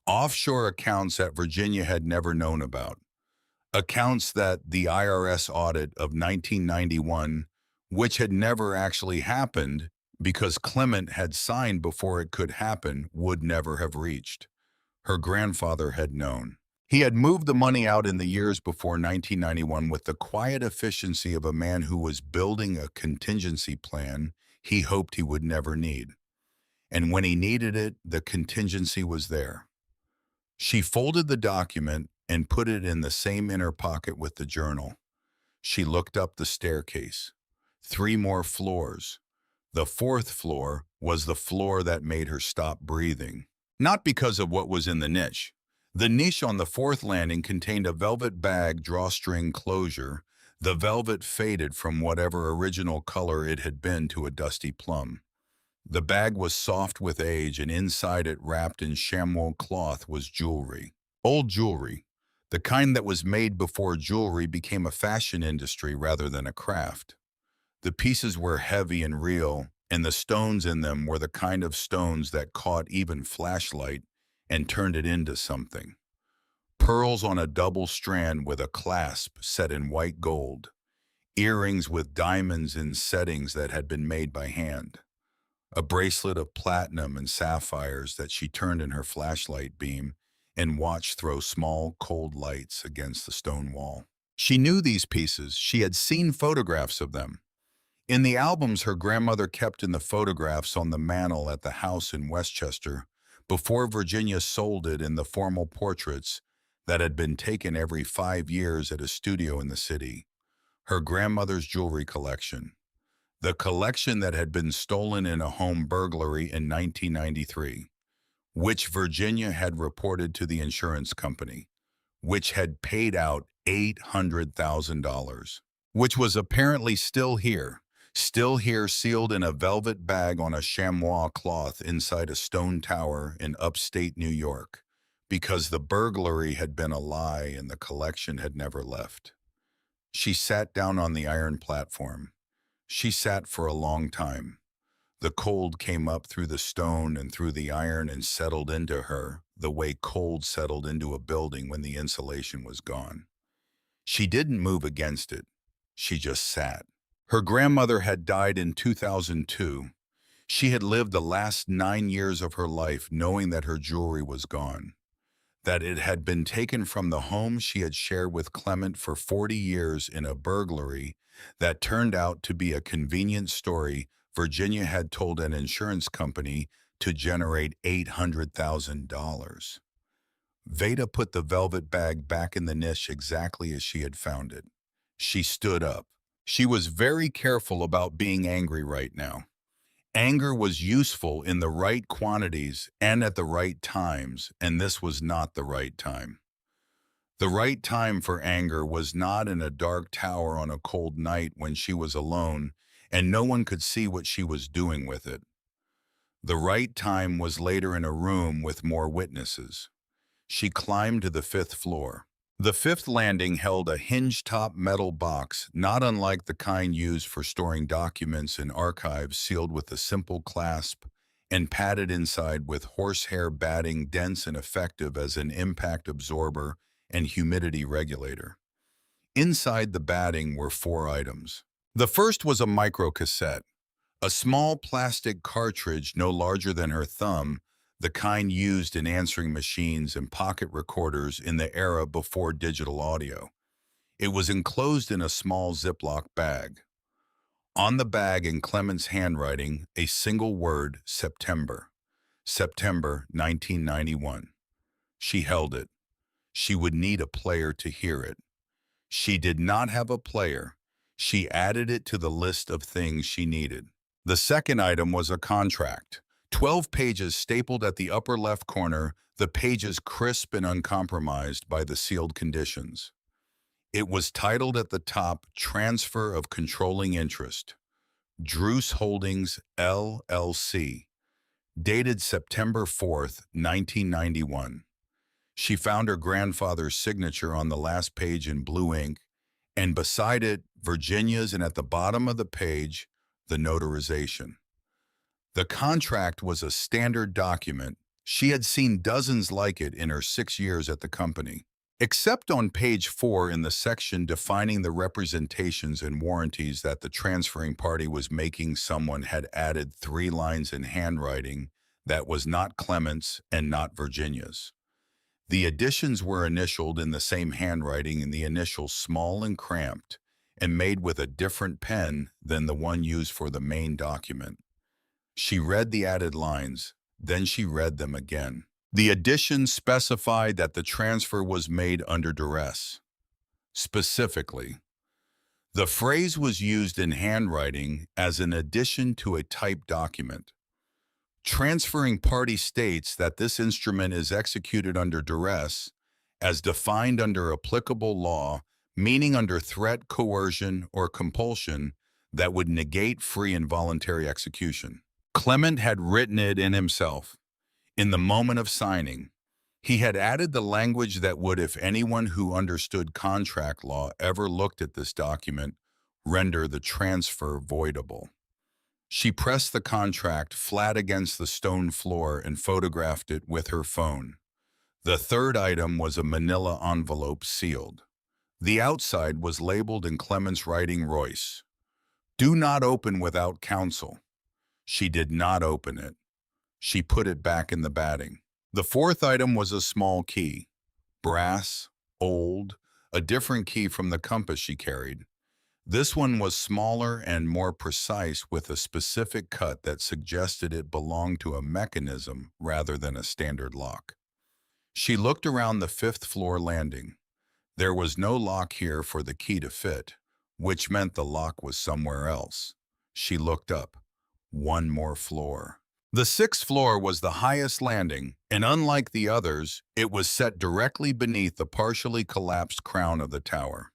Offshore accounts that Virginia had never known about. Accounts that the IRS audit of 1991, which had never actually happened because Clement had signed before it could happen, would never have reached. Her grandfather had known. He had moved the money out in the years before 1991 with the quiet efficiency of a man who was building a contingency plan he hoped he would never need. And when he needed it, the contingency was there. She folded the document and put it in the same inner pocket with the journal. She looked up the staircase. 3 more floors. The 4th floor was the floor that made her stop breathing. Not because of what was in the niche. The niche on the 4th landing contained a velvet bag drawstring closure. The velvet faded from whatever original color it had been to a dusty plum. The bag was soft with age, and inside it, wrapped in chamois cloth, was jewelry. Old jewelry, the kind that was made before jewelry became a fashion industry rather than a craft. The pieces were heavy and real, and the stones in them were the kind of stones that caught even flashlight and turned it into something. Pearls on a double strand with a clasp set in white gold, earrings with diamonds in settings that had been made by hand, a bracelet of platinum and sapphires that she turned in her flashlight beam and watched throw small, cold lights against the stone wall. She knew these pieces. She had seen photographs of them. In the albums her grandmother kept in the photographs on the mantel at the house in Westchester before Virginia sold it in the formal portraits that had been taken every 5 years at a studio in the city. Her grandmother's jewelry collection. The collection that had been stolen in a home burglary in 1993, which Virginia had reported to the insurance company, which had paid out $800,000, which was apparently still here sealed in a velvet bag on a chamois cloth inside a stone tower in upstate New York, because the burglary had been a lie and the collection had never left. She sat down on the iron platform. She sat for a long time. The cold came up through the stone and through the iron and settled into her, the way cold settled into a building when the insulation was gone. She didn't move against it. She just sat. Her grandmother had died in 2002. She had lived the last 9 years of her life knowing that her jewelry was gone, that it had been taken from the home she had shared with Clement for 40 years in a burglary that turned out to be a convenient story Virginia had told an insurance company to generate $800,000. Veda put the velvet bag back in the niche exactly as she had found it. She stood up. She was very careful about being angry right now. Anger was useful in the right quantities and at the right times, and this was not the right time. The right time for anger was not in a dark tower on a cold night when she was alone and no one could see what she was doing with it. The right time was later in a room with more witnesses. She climbed to the 5th floor. The 5th landing held a hinge-top metal box, not unlike the kind used for storing documents in archives, sealed with a simple clasp and padded inside with horsehair batting, dense and effective as an impact absorber and humidity regulator. Inside the batting were 4 items. The first was a microcassette, a small plastic cartridge no larger than her thumb, the kind used in answering machines and pocket recorders in the era before digital audio. It was enclosed in a small Ziploc bag. On the bag, in Clement's handwriting, a single word, September. September 1991. She held it. She would need a player to hear it. She did not have a player. She added it to the list of things she needed. The second item was a contract. 12 pages stapled at the upper left corner, the pages crisp and uncompromised by the sealed conditions. It was titled at the top, Transfer of Controlling Interest, Druce Holdings, LLC, dated September 4th, 1991. She found her grandfather's signature on the last page in blue ink, and beside it, Virginia's, and at the bottom of the page, the notarization. The contract was a standard document. She had seen dozens like it in her 6 years at the company. Except on page 4 in the section defining the representations and warranties that the transferring party was making, someone had added 3 lines in handwriting that was not Clement's and not Virginia's. The additions were initialed in the same handwriting, and the initials small and cramped, and made with a different pen than the one used for the main document. She read the added lines, then she read them again. The additions specified that the transfer was made under duress. Specifically, the phrase was used in handwriting as an addition to a typed document. Transferring party states that this instrument is executed under duress, as defined under applicable law, meaning under threat, coercion, or compulsion that would negate free and voluntary execution. Clement had written it in himself. In the moment of signing, he had added the language that would, if anyone who understood contract law ever looked at this document, render the transfer voidable. She pressed the contract flat against the stone floor and photographed it with her phone. The third item was a manila envelope sealed. The outside was labeled in Clement's writing Royce. Do not open without counsel. She did not open it. She put it back in the batting. The fourth item was a small key. Brass, old, a different key from the compass she carried. This one was smaller and more precise, with a specific cut that suggested it belonged to a mechanism rather than a standard lock. She looked around the fifth-floor landing. There was no lock here for the key to fit, which meant the lock was somewhere else. She looked up. One more floor. The sixth floor was the highest landing, and unlike the others, it was set directly beneath the partially collapsed crown of the tower.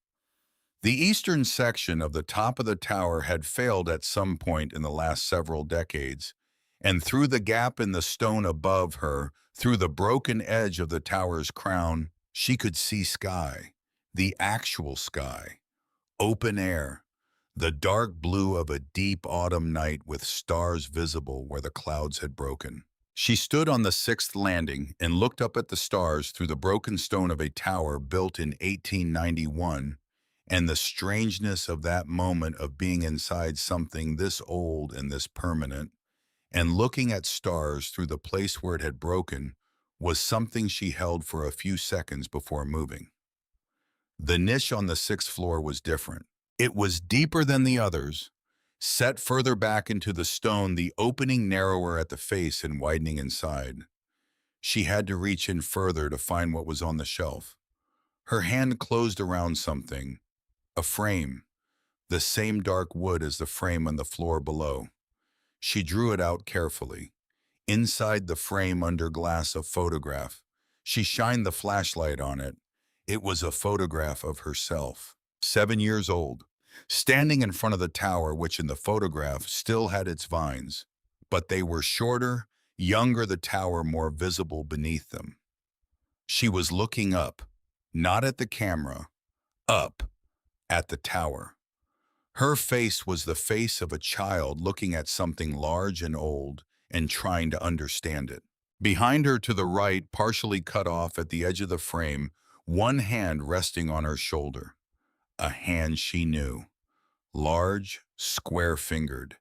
The eastern section of the top of the tower had failed at some point in the last several decades, and through the gap in the stone above her, through the broken edge of the tower's crown, she could see sky, the actual sky, open air, the dark blue of a deep autumn night with stars visible where the clouds had broken. She stood on the sixth landing and looked up at the stars through the broken stone of a tower built in 1891, and the strangeness of that moment of being inside something this old and this permanent, and looking at stars through the place where it had broken, was something she held for a few seconds before moving. The niche on the sixth floor was different. It was deeper than the others, set further back into the stone, the opening narrower at the face and widening inside. She had to reach in further to find what was on the shelf. Her hand closed around something, a frame, the same dark wood as the frame on the floor below. She drew it out carefully. Inside the frame, under glass, a photograph. She shined the flashlight on it. It was a photograph of herself, 7 years old, standing in front of the tower, which in the photograph still had its vines, but they were shorter, younger, the tower more visible beneath them. She was looking up, not at the camera, up at the tower. Her face was the face of a child looking at something large and old and trying to understand it. Behind her to the right, partially cut off at the edge of the frame, one hand resting on her shoulder. A hand she knew. Large, square-fingered.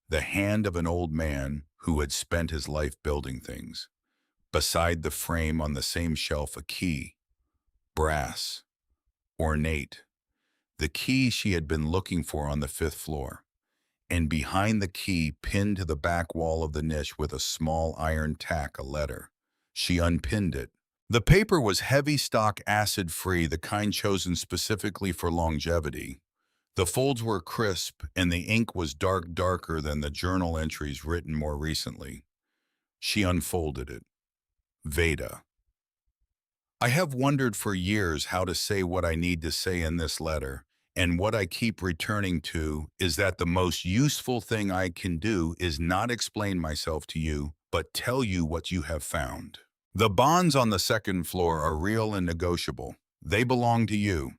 The hand of an old man who had spent his life building things. Beside the frame on the same shelf, a key. Brass. Ornate. The key she had been looking for on the fifth floor. And behind the key, pinned to the back wall of the niche with a small iron tack, a letter. She unpinned it. The paper was heavy stock, acid-free, the kind chosen specifically for longevity. The folds were crisp, and the ink was darker than the journal entries written more recently. She unfolded it. Veda. I have wondered for years how to say what I need to say in this letter, and what I keep returning to is that the most useful thing I can do is not explain myself to you, but tell you what you have found. The bonds on the second floor are real and negotiable. They belong to you.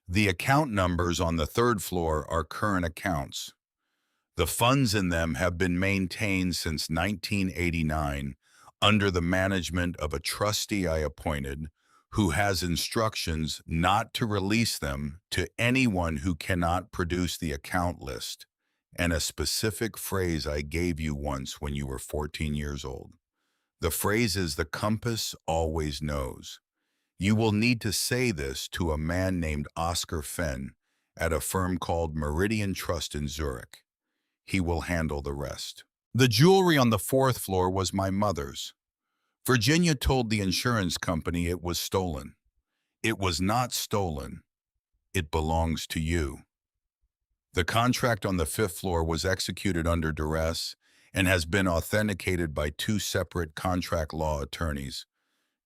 The account numbers on the third floor are current accounts. The funds in them have been maintained since 1989 under the management of a trustee I appointed, who has instructions not to release them to anyone who cannot produce the account list, and a specific phrase I gave you once when you were 14 years old. The phrase is, "The compass always knows." You will need to say this to a man named Oscar Fenn at a firm called Meridian Trust in Zurich. He will handle the rest. The jewelry on the fourth floor was my mother's. Virginia told the insurance company it was stolen. It was not stolen. It belongs to you. The contract on the fifth floor was executed under duress and has been authenticated by 2 separate contract law attorneys,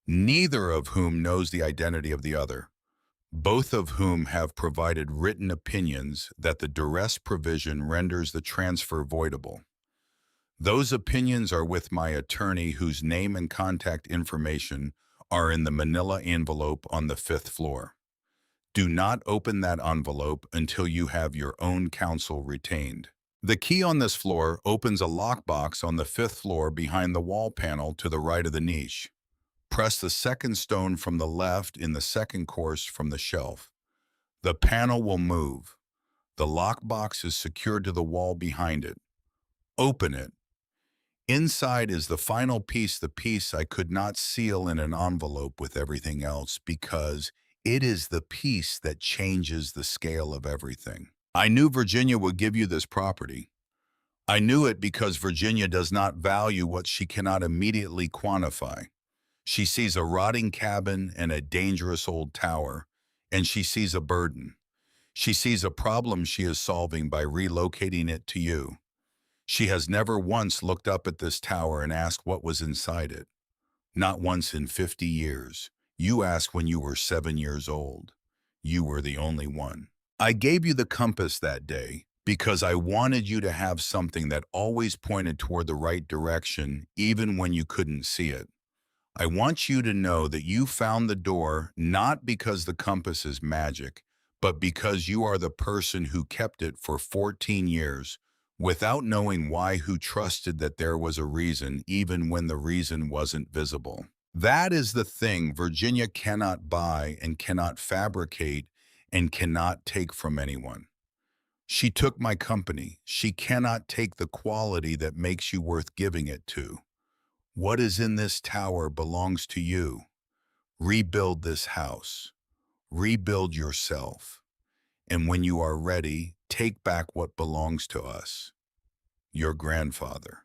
neither of whom knows the identity of the other, both of whom have provided written opinions that the duress provision renders the transfer voidable. Those opinions are with my attorney, whose name and contact information are in the manila envelope on the fifth floor. Do not open that envelope until you have your own counsel retained. The key on this floor opens a lockbox on the fifth floor behind the wall panel to the right of the niche. Press the second stone from the left in the second course from the shelf. The panel will move. The lockbox is secured to the wall behind it. Open it. Inside is the final piece, the piece I could not seal in an envelope with everything else, because it is the piece that changes the scale of everything. I knew Virginia would give you this property. I knew it because Virginia does not value what she cannot immediately quantify. She sees a rotting cabin and a dangerous old tower, and she sees a burden. She sees a problem she is solving by relocating it to you. She has never once looked up at this tower and asked what was inside it. Not once in 50 years. You asked when you were 7 years old. You were the only one. I gave you the compass that day because I wanted you to have something that always pointed toward the right direction, even when you couldn't see it. I want you to know that you found the door not because the compass is magic, but because you are the person who kept it for 14 years without knowing why, who trusted that there was a reason even when the reason wasn't visible. That is the thing Virginia cannot buy and cannot fabricate and cannot take from anyone. She took my company. She cannot take the quality that makes you worth giving it to. What is in this tower belongs to you. Rebuild this house. Rebuild yourself. And when you are ready, take back what belongs to us. Your grandfather.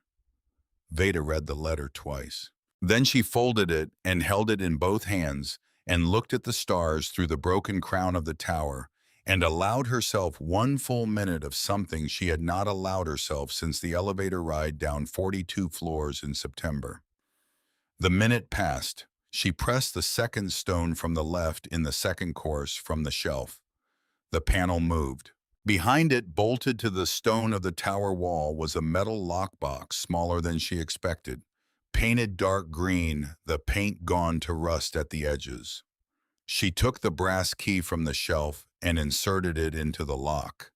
Veda read the letter twice. Then she folded it and held it in both hands and looked at the stars through the broken crown of the tower and allowed herself 1 full minute of something she had not allowed herself since the elevator ride down 42 floors in September. The minute passed. She pressed the second stone from the left in the second course from the shelf. The panel moved. Behind it, bolted to the stone of the tower wall, was a metal lockbox smaller than she expected. Painted dark green, the paint gone to rust at the edges. She took the brass key from the shelf and inserted it into the lock.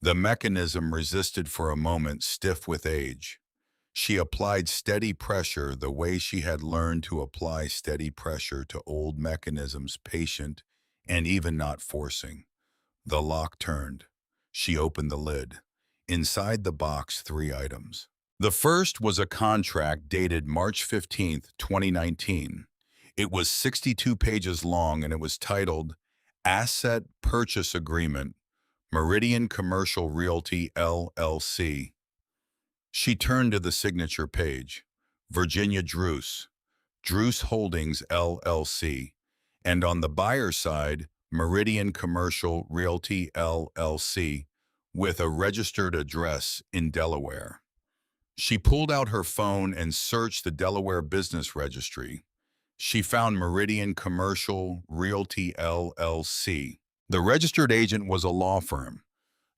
The mechanism resisted for a moment, stiff with age. She applied steady pressure the way she had learned to apply steady pressure to old mechanisms, patient and even not forcing. The lock turned. She opened the lid. Inside the box, 3 items. The first was a contract dated March 15th, 2019. It was 62 pages long and it was titled Asset Purchase Agreement, Meridian Commercial Realty, LLC. She turned to the signature page. Virginia Druce, Druce Holdings, LLC. And on the buyer side, Meridian Commercial Realty, LLC, with a registered address in Delaware. She pulled out her phone and searched the Delaware Business Registry. She found Meridian Commercial Realty, LLC. The registered agent was a law firm.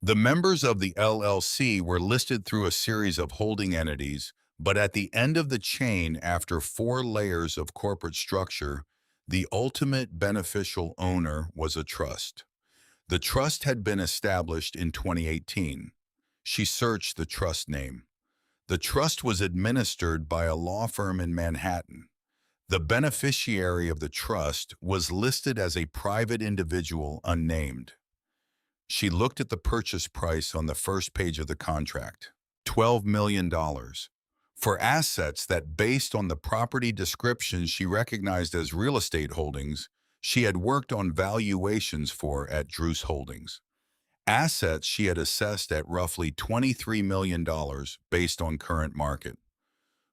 The members of the LLC were listed through a series of holding entities, but at the end of the chain, after 4 layers of corporate structure, the ultimate beneficial owner was a trust. The trust had been established in 2018. She searched the trust name. The trust was administered by a law firm in Manhattan. The beneficiary of the trust was listed as a private individual, unnamed. She looked at the purchase price on the first page of the contract. $12 million. For assets that, based on the property descriptions she recognized as real estate holdings, she had worked on valuations for at Druce Holdings. Assets she had assessed at roughly $23 million based on current market.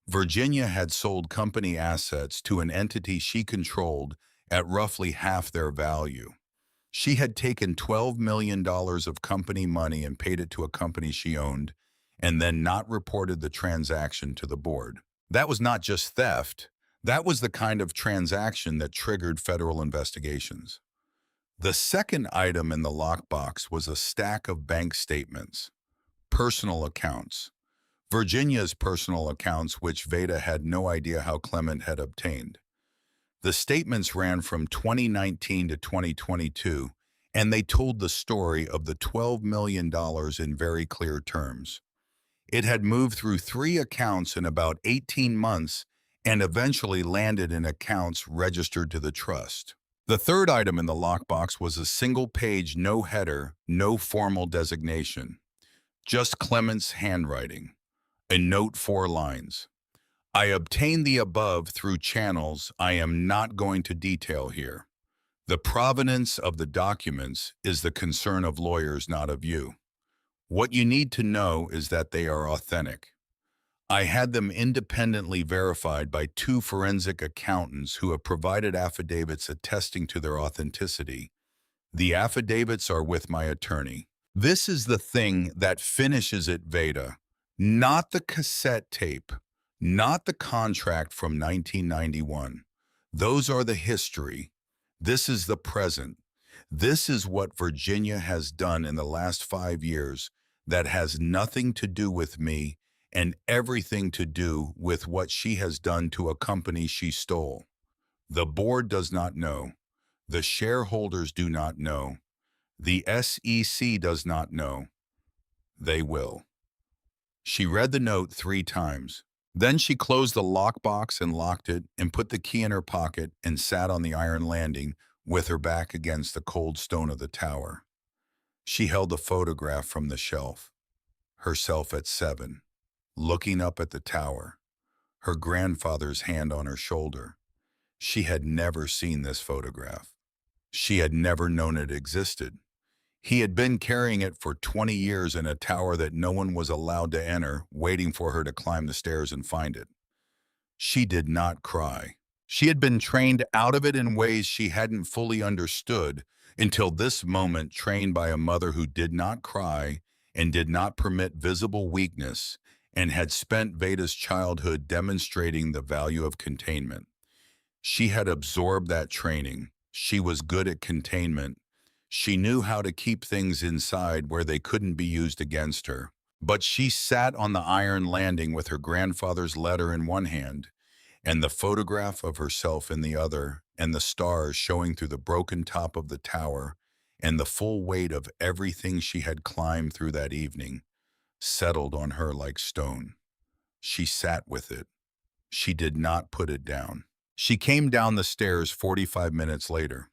Virginia had sold company assets to an entity she controlled at roughly half their value. She had taken $12 million of company money and paid it to a company she owned, and then not reported the transaction to the board. That was not just theft. That was the kind of transaction that triggered federal investigations. The second item in the lockbox was a stack of bank statements, personal accounts. Virginia's personal accounts, which Veda had no idea how Clement had obtained. The statements ran from 2019 to 2022, and they told the story of the $12 million in very clear terms. It had moved through 3 accounts in about 18 months and eventually landed in accounts registered to the trust. The third item in the lockbox was a single-page, no header, no formal designation. Just Clement's handwriting. A note, 4 lines. I obtained the above through channels I am not going to detail here. The provenance of the documents is the concern of lawyers, not of you. What you need to know is that they are authentic. I had them independently verified by 2 forensic accountants who have provided affidavits attesting to their authenticity. The affidavits are with my attorney. This is the thing that finishes it, Veda. Not the cassette tape, not the contract from 1991. Those are the history. This is the present. This is what Virginia has done in the last 5 years that has nothing to do with me and everything to do with what she has done to a company she stole. The board does not know. The shareholders do not know. The SEC does not know. They will. She read the note 3 times. Then she closed the lockbox and locked it and put the key in her pocket and sat on the iron landing with her back against the cold stone of the tower. She held a photograph from the shelf, herself at 7, looking up at the tower, her grandfather's hand on her shoulder. She had never seen this photograph. She had never known it existed. He had been carrying it for 20 years in a tower that no one was allowed to enter, waiting for her to climb the stairs and find it. She did not cry. She had been trained out of it in ways she hadn't fully understood until this moment, trained by a mother who did not cry and did not permit visible weakness and had spent Veda's childhood demonstrating the value of containment. She had absorbed that training. She was good at containment. She knew how to keep things inside where they couldn't be used against her. But she sat on the iron landing with her grandfather's letter in one hand and the photograph of herself in the other, and the stars showing through the broken top of the tower, and the full weight of everything she had climbed through that evening settled on her like stone. She sat with it. She did not put it down. She came down the stairs 45 minutes later.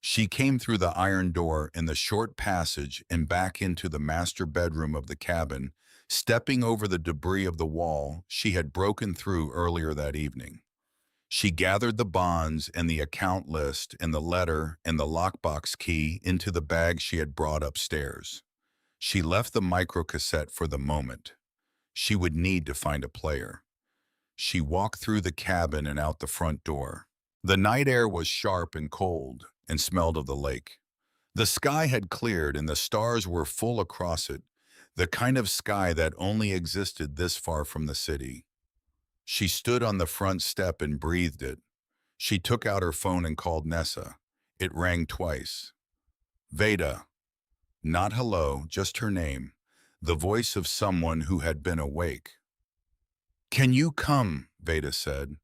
She came through the iron door in the short passage and back into the master bedroom of the cabin, stepping over the debris of the wall she had broken through earlier that evening. She gathered the bonds and the account list and the letter and the lockbox key into the bag she had brought upstairs. She left the microcassette for the moment. She would need to find a player. She walked through the cabin and out the front door. The night air was sharp and cold and smelled of the lake. The sky had cleared and the stars were full across it, the kind of sky that only existed this far from the city. She stood on the front step and breathed it. She took out her phone and called Nessa. It rang twice. Veda. Not hello, just her name, the voice of someone who had been awake. Can you come? Veda said.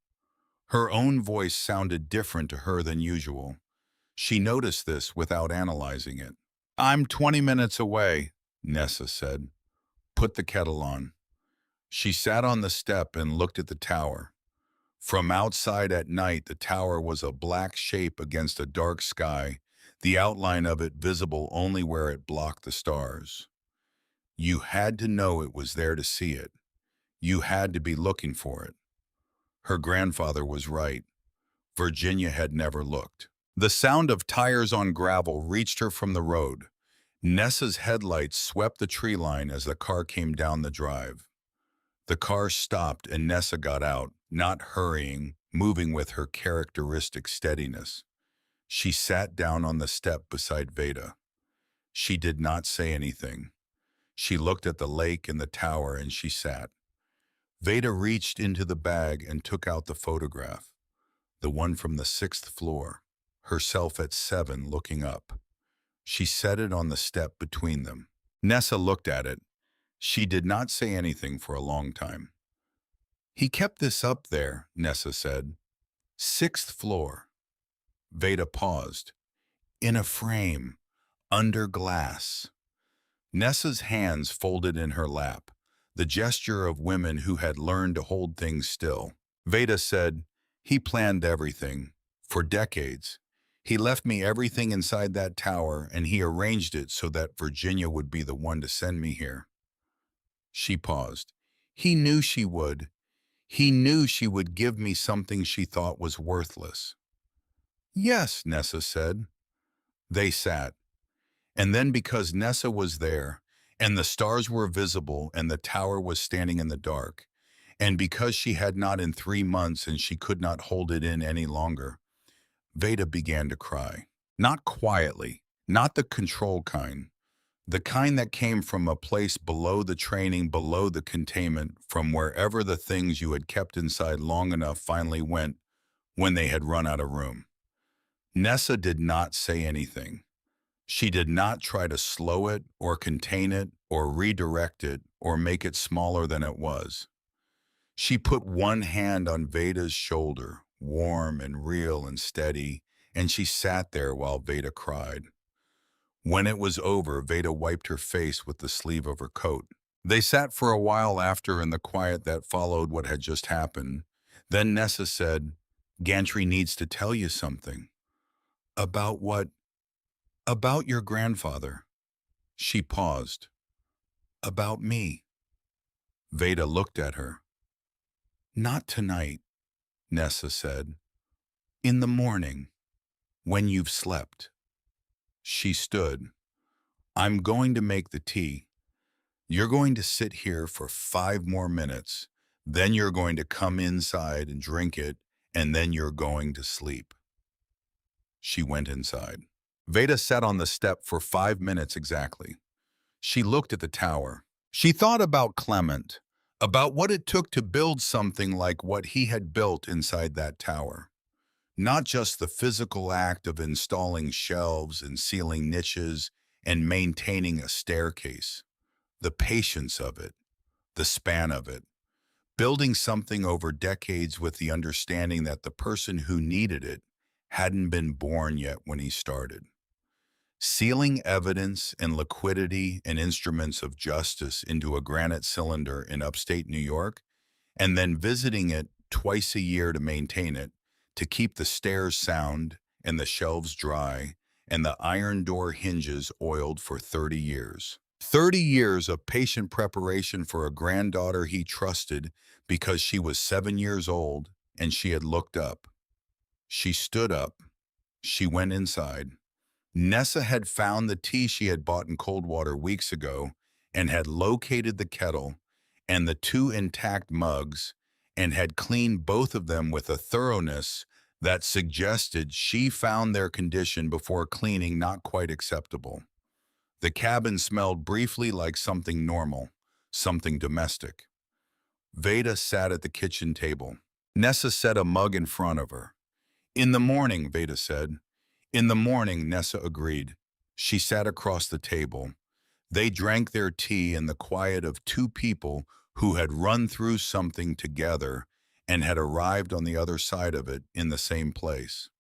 Her own voice sounded different to her than usual. She noticed this without analyzing it. I'm 20 minutes away, Nessa said. Put the kettle on. She sat on the step and looked at the tower. From outside at night, the tower was a black shape against a dark sky, the outline of it visible only where it blocked the stars. You had to know it was there to see it. You had to be looking for it. Her grandfather was right. Virginia had never looked. The sound of tires on gravel reached her from the road. Nessa's headlights swept the tree line as the car came down the drive. The car stopped and Nessa got out, not hurrying, moving with her characteristic steadiness. She sat down on the step beside Veda. She did not say anything. She looked at the lake and the tower and she sat. Veda reached into the bag and took out the photograph, the one from the 6th floor, herself at 7 looking up. She set it on the step between them. Nessa looked at it. She did not say anything for a long time. He kept this up there, Nessa said. Sixth floor. Veda paused. In a frame, under glass. Nessa's hands folded in her lap, the gesture of women who had learned to hold things still. Veda said, he planned everything. For decades. He left me everything inside that tower, and he arranged it so that Virginia would be the one to send me here. She paused. He knew she would. He knew she would give me something she thought was worthless. Yes, Nessa said. They sat. And then because Nessa was there, and the stars were visible and the tower was standing in the dark, and because she had not in 3 months and she could not hold it in any longer, Veda began to cry. Not quietly, not the control kind, the kind that came from a place below the training, below the containment, from wherever the things you had kept inside long enough finally went when they had run out of room. Nessa did not say anything. She did not try to slow it or contain it or redirect it or make it smaller than it was. She put one hand on Veda's shoulder, warm and real and steady, and she sat there while Veda cried. When it was over, Veda wiped her face with the sleeve of her coat. They sat for a while after in the quiet that followed what had just happened. Then Nessa said, Gantry needs to tell you something. About what? About your grandfather. She paused. About me. Veda looked at her. Not tonight, Nessa said. In the morning, when you've slept. She stood. I'm going to make the tea. You're going to sit here for 5 more minutes. Then you're going to come inside and drink it, and then you're going to sleep. She went inside. Veda sat on the step for 5 minutes exactly. She looked at the tower. She thought about Clement, about what it took to build something like what he had built inside that tower. Not just the physical act of installing shelves and sealing niches and maintaining a staircase. The patience of it, the span of it. Building something over decades with the understanding that the person who needed it hadn't been born yet when he started. Sealing evidence and liquidity and instruments of justice into a granite cylinder in upstate New York, and then visiting it twice a year to maintain it, to keep the stairs sound and the shelves dry and the iron door hinges oiled for 30 years. 30 years of patient preparation for a granddaughter he trusted because she was 7 years old and she had looked up. She stood up. She went inside. Nessa had found the tea she had bought in Coldwater weeks ago and had located the kettle and the 2 intact mugs and had cleaned both of them with a thoroughness that suggested she found their condition before cleaning not quite acceptable. The cabin smelled briefly like something normal, something domestic. Veda sat at the kitchen table. Nessa set a mug in front of her. In the morning, Veda said. In the morning, Nessa agreed. She sat across the table. They drank their tea in the quiet of 2 people who had run through something together and had arrived on the other side of it in the same place.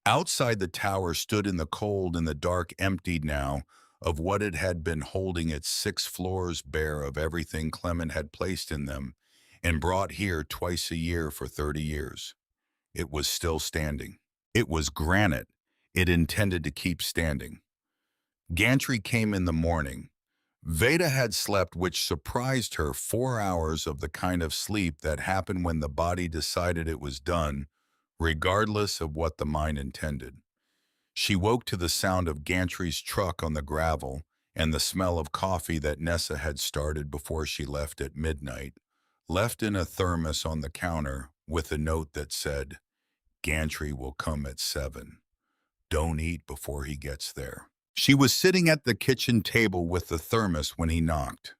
Outside the tower stood in the cold and the dark, emptied now of what it had been, holding its 6 floors bare of everything Clement had placed in them and brought here twice a year for 30 years. It was still standing. It was granite. It intended to keep standing. Gantry came in the morning. Veda had slept, which surprised her, 4 hours of the kind of sleep that happened when the body decided it was done, regardless of what the mind intended. She woke to the sound of Gantry's truck on the gravel and the smell of coffee that Nessa had started before she left at midnight, left in a thermos on the counter with a note that said, Gantry will come at 7. Don't eat before he gets there. She was sitting at the kitchen table with the thermos when he knocked.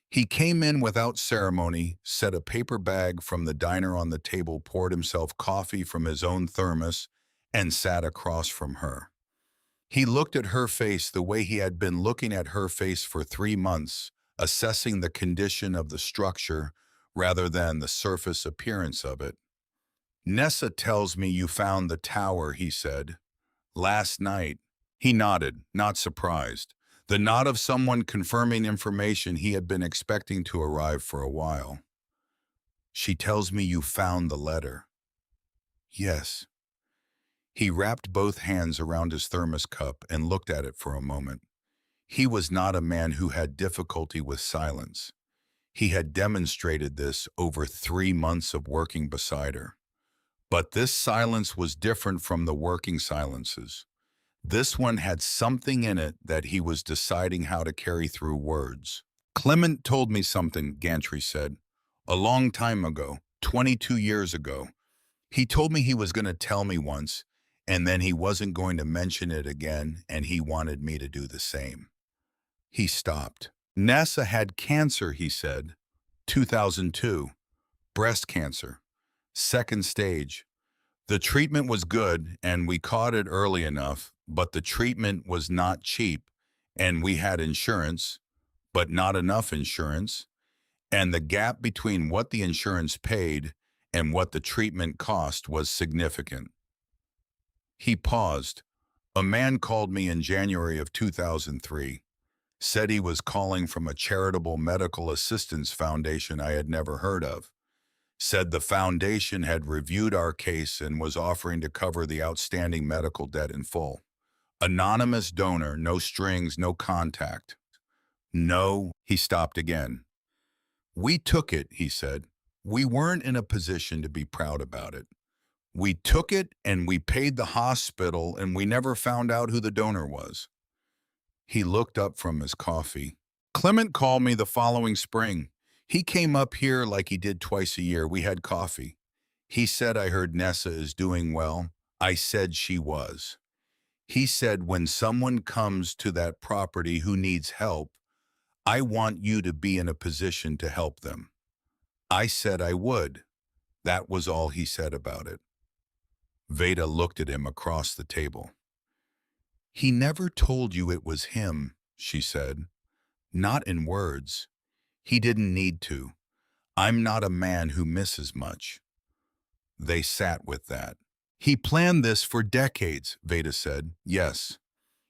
He came in without ceremony, set a paper bag from the diner on the table, poured himself coffee from his own thermos, and sat across from her. He looked at her face the way he had been looking at her face for 3 months, assessing the condition of the structure rather than the surface appearance of it. Nessa tells me you found the tower, he said. Last night. He nodded, not surprised. The nod of someone confirming information he had been expecting to arrive for a while. She tells me you found the letter. Yes. He wrapped both hands around his thermos cup and looked at it for a moment. He was not a man who had difficulty with silence. He had demonstrated this over 3 months of working beside her. But this silence was different from the working silences. This one had something in it that he was deciding how to carry through words. Clement told me something, Gantry said. A long time ago, 22 years ago. He told me he was going to tell me once, and then he wasn't going to mention it again, and he wanted me to do the same. He stopped. Nessa had cancer, he said. 2002. Breast cancer. Second stage. The treatment was good, and we caught it early enough, but the treatment was not cheap, and we had insurance, but not enough insurance, and the gap between what the insurance paid and what the treatment cost was significant. He paused. A man called me in January of 2003, said he was calling from a charitable medical assistance foundation I had never heard of. Said the foundation had reviewed our case and was offering to cover the outstanding medical debt in full. Anonymous donor, no strings, no contact. No, he stopped again. We took it, he said. We weren't in a position to be proud about it. We took it and we paid the hospital and we never found out who the donor was. He looked up from his coffee. Clement called me the following spring. He came up here like he did twice a year. We had coffee. He said, I heard Nessa is doing well. I said she was. He said, when someone comes to that property who needs help, I want you to be in a position to help them. I said I would. That was all he said about it. Veda looked at him across the table. He never told you it was him, she said. Not in words. He didn't need to. I'm not a man who misses much. They sat with that. He planned this for decades, Veda said. Yes.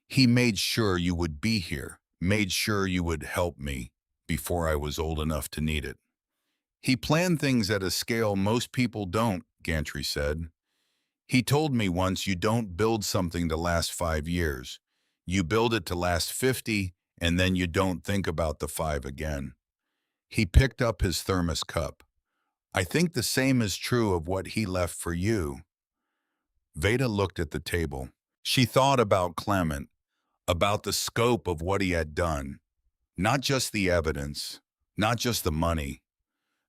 He made sure you would be here, made sure you would help me before I was old enough to need it. He planned things at a scale most people don't, Gantry said. He told me once you don't build something to last 5 years. You build it to last 50, and then you don't think about the 5 again. He picked up his thermos cup. I think the same is true of what he left for you. Veda looked at the table. She thought about Clement, about the scope of what he had done. Not just the evidence, not just the money,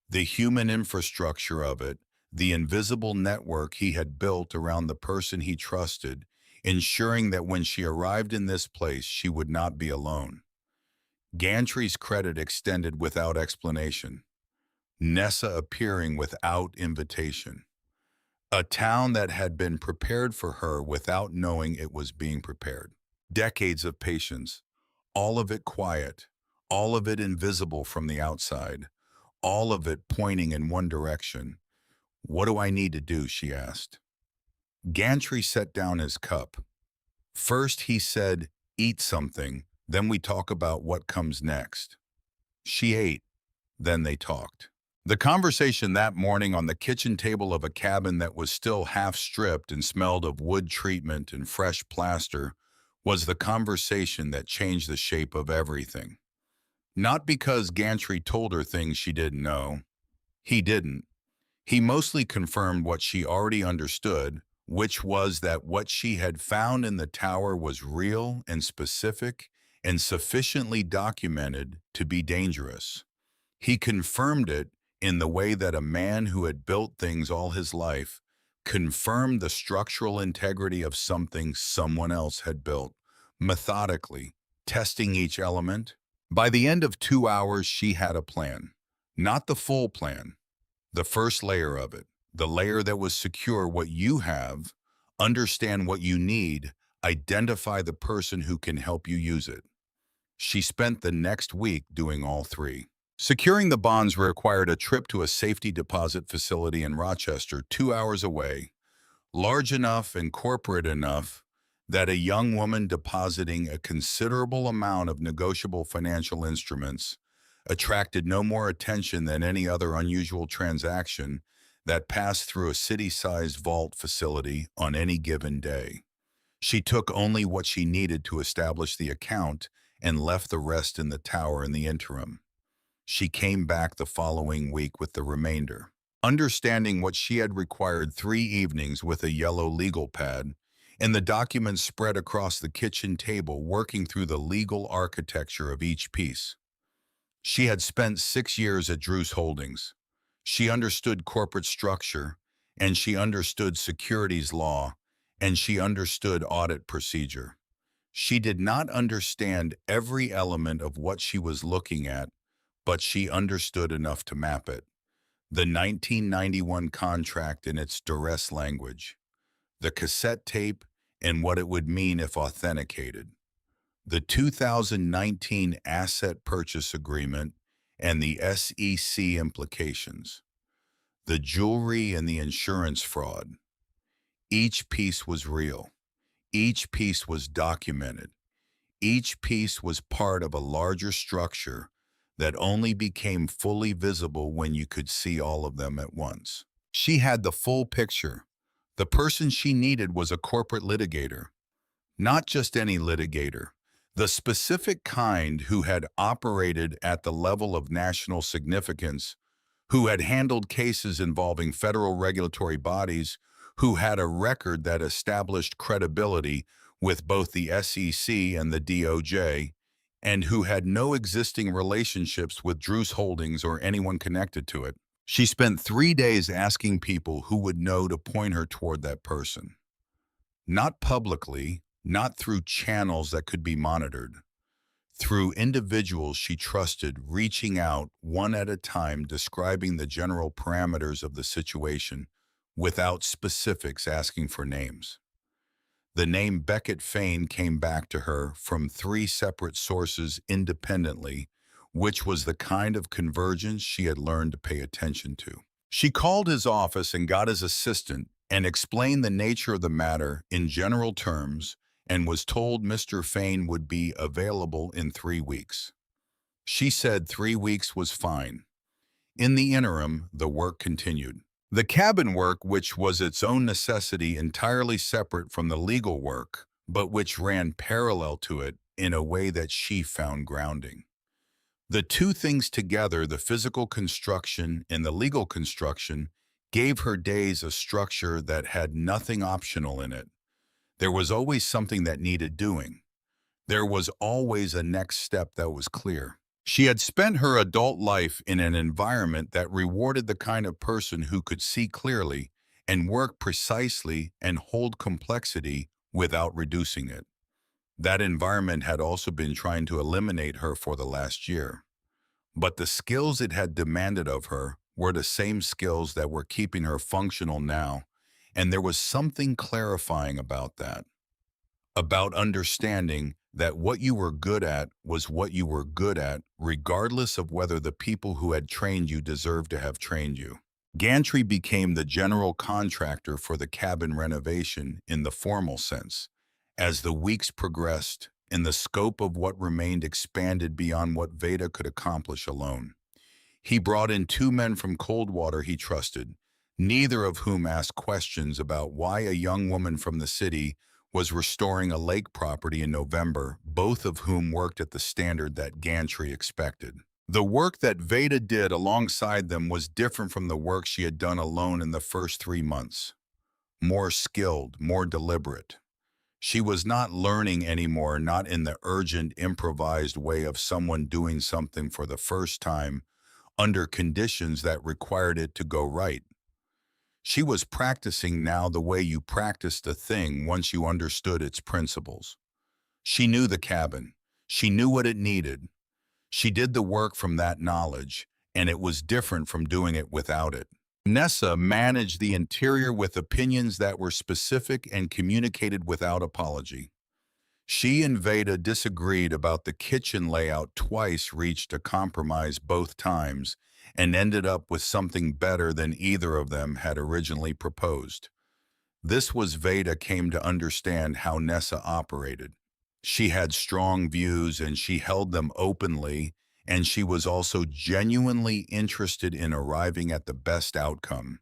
the human infrastructure of it, the invisible network he had built around the person he trusted, ensuring that when she arrived in this place, she would not be alone. Gantry's credit extended without explanation. Nessa appearing without invitation. A town that had been prepared for her without knowing it was being prepared. Decades of patience, all of it quiet, all of it invisible from the outside, all of it pointing in one direction. What do I need to do, she asked. Gantry set down his cup. First, he said, eat something, then we talk about what comes next. She ate, then they talked. The conversation that morning on the kitchen table of a cabin that was still half stripped and smelled of wood treatment and fresh plaster was the conversation that changed the shape of everything. Not because Gantry told her things she didn't know. He didn't. He mostly confirmed what she already understood, which was that what she had found in the tower was real and specific and sufficiently documented to be dangerous. He confirmed it in the way that a man who had built things all his life confirmed the structural integrity of something someone else had built, methodically, testing each element. By the end of 2 hours, she had a plan. Not the full plan, the first layer of it, the layer that was secure what you have, understand what you need, identify the person who can help you use it. She spent the next week doing all three. Securing the bonds required a trip to a safety deposit facility in Rochester, 2 hours away, large enough and corporate enough that a young woman depositing a considerable amount of negotiable financial instruments attracted no more attention than any other unusual transaction that passed through a city-sized vault facility on any given day. She took only what she needed to establish the account and left the rest in the tower in the interim. She came back the following week with the remainder. Understanding what she had required 3 evenings with a yellow legal pad, and the documents spread across the kitchen table working through the legal architecture of each piece. She had spent 6 years at Drew's Holdings. She understood corporate structure, and she understood securities law, and she understood audit procedure. She did not understand every element of what she was looking at, but she understood enough to map it. The 1991 contract in its duress language, the cassette tape and what it would mean if authenticated, the 2019 asset purchase agreement and the SEC implications, the jewelry and the insurance fraud. Each piece was real. Each piece was documented. Each piece was part of a larger structure that only became fully visible when you could see all of them at once. She had the full picture. The person she needed was a corporate litigator, not just any litigator, the specific kind who had operated at the level of national significance, who had handled cases involving federal regulatory bodies, who had a record that established credibility with both the SEC and the DOJ, and who had no existing relationships with Drew's Holdings or anyone connected to it. She spent 3 days asking people who would know to point her toward that person. Not publicly, not through channels that could be monitored. Through individuals she trusted, reaching out one at a time, describing the general parameters of the situation without specifics, asking for names. The name Beckett Fain came back to her from 3 separate sources independently, which was the kind of convergence she had learned to pay attention to. She called his office and got his assistant and explained the nature of the matter in general terms and was told Mr. Fain would be available in 3 weeks. She said 3 weeks was fine. In the interim, the work continued. The cabin work, which was its own necessity entirely separate from the legal work, but which ran parallel to it in a way that she found grounding. The two things together, the physical construction and the legal construction, gave her days a structure that had nothing optional in it. There was always something that needed doing. There was always a next step that was clear. She had spent her adult life in an environment that rewarded the kind of person who could see clearly and work precisely and hold complexity without reducing it. That environment had also been trying to eliminate her for the last year. But the skills it had demanded of her were the same skills that were keeping her functional now, and there was something clarifying about that. About understanding that what you were good at was what you were good at, regardless of whether the people who had trained you deserved to have trained you. Gantry became the general contractor for the cabin renovation in the formal sense. As the weeks progressed, and the scope of what remained expanded beyond what Veda could accomplish alone. He brought in 2 men from Coldwater he trusted, neither of whom asked questions about why a young woman from the city was restoring a lake property in November, both of whom worked at the standard that Gantry expected. The work that Veda did alongside them was different from the work she had done alone in the first 3 months. More skilled, more deliberate. She was not learning anymore, not in the urgent, improvised way of someone doing something for the first time under conditions that required it to go right. She was practicing now the way you practiced a thing once you understood its principles. She knew the cabin. She knew what it needed. She did the work from that knowledge, and it was different from doing it without it. Nessa managed the interior with opinions that were specific and communicated without apology. She and Veda disagreed about the kitchen layout twice, reached a compromise both times, and ended up with something better than either of them had originally proposed. This was Veda came to understand how Nessa operated. She had strong views and she held them openly, and she was also genuinely interested in arriving at the best outcome.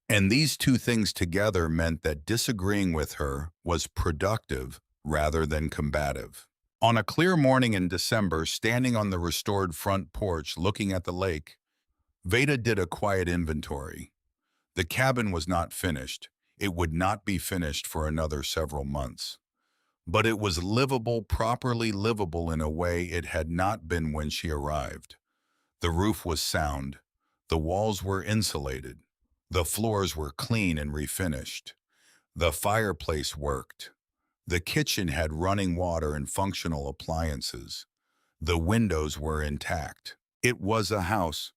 And these two things together meant that disagreeing with her was productive rather than combative. On a clear morning in December, standing on the restored front porch looking at the lake, Veda did a quiet inventory. The cabin was not finished. It would not be finished for another several months. But it was livable, properly livable in a way it had not been when she arrived. The roof was sound. The walls were insulated. The floors were clean and refinished. The fireplace worked. The kitchen had running water and functional appliances. The windows were intact. It was a house,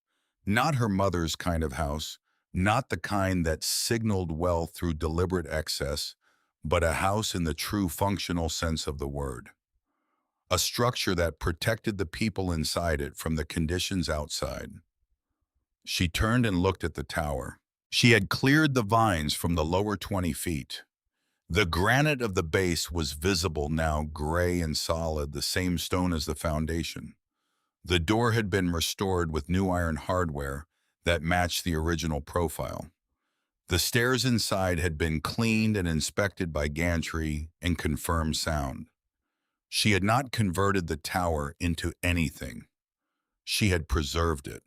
not her mother's kind of house, not the kind that signaled wealth through deliberate excess, but a house in the true functional sense of the word. A structure that protected the people inside it from the conditions outside. She turned and looked at the tower. She had cleared the vines from the lower 20 feet. The granite of the base was visible now, gray and solid, the same stone as the foundation. The door had been restored with new iron hardware that matched the original profile. The stairs inside had been cleaned and inspected by gantry and confirmed sound. She had not converted the tower into anything. She had preserved it,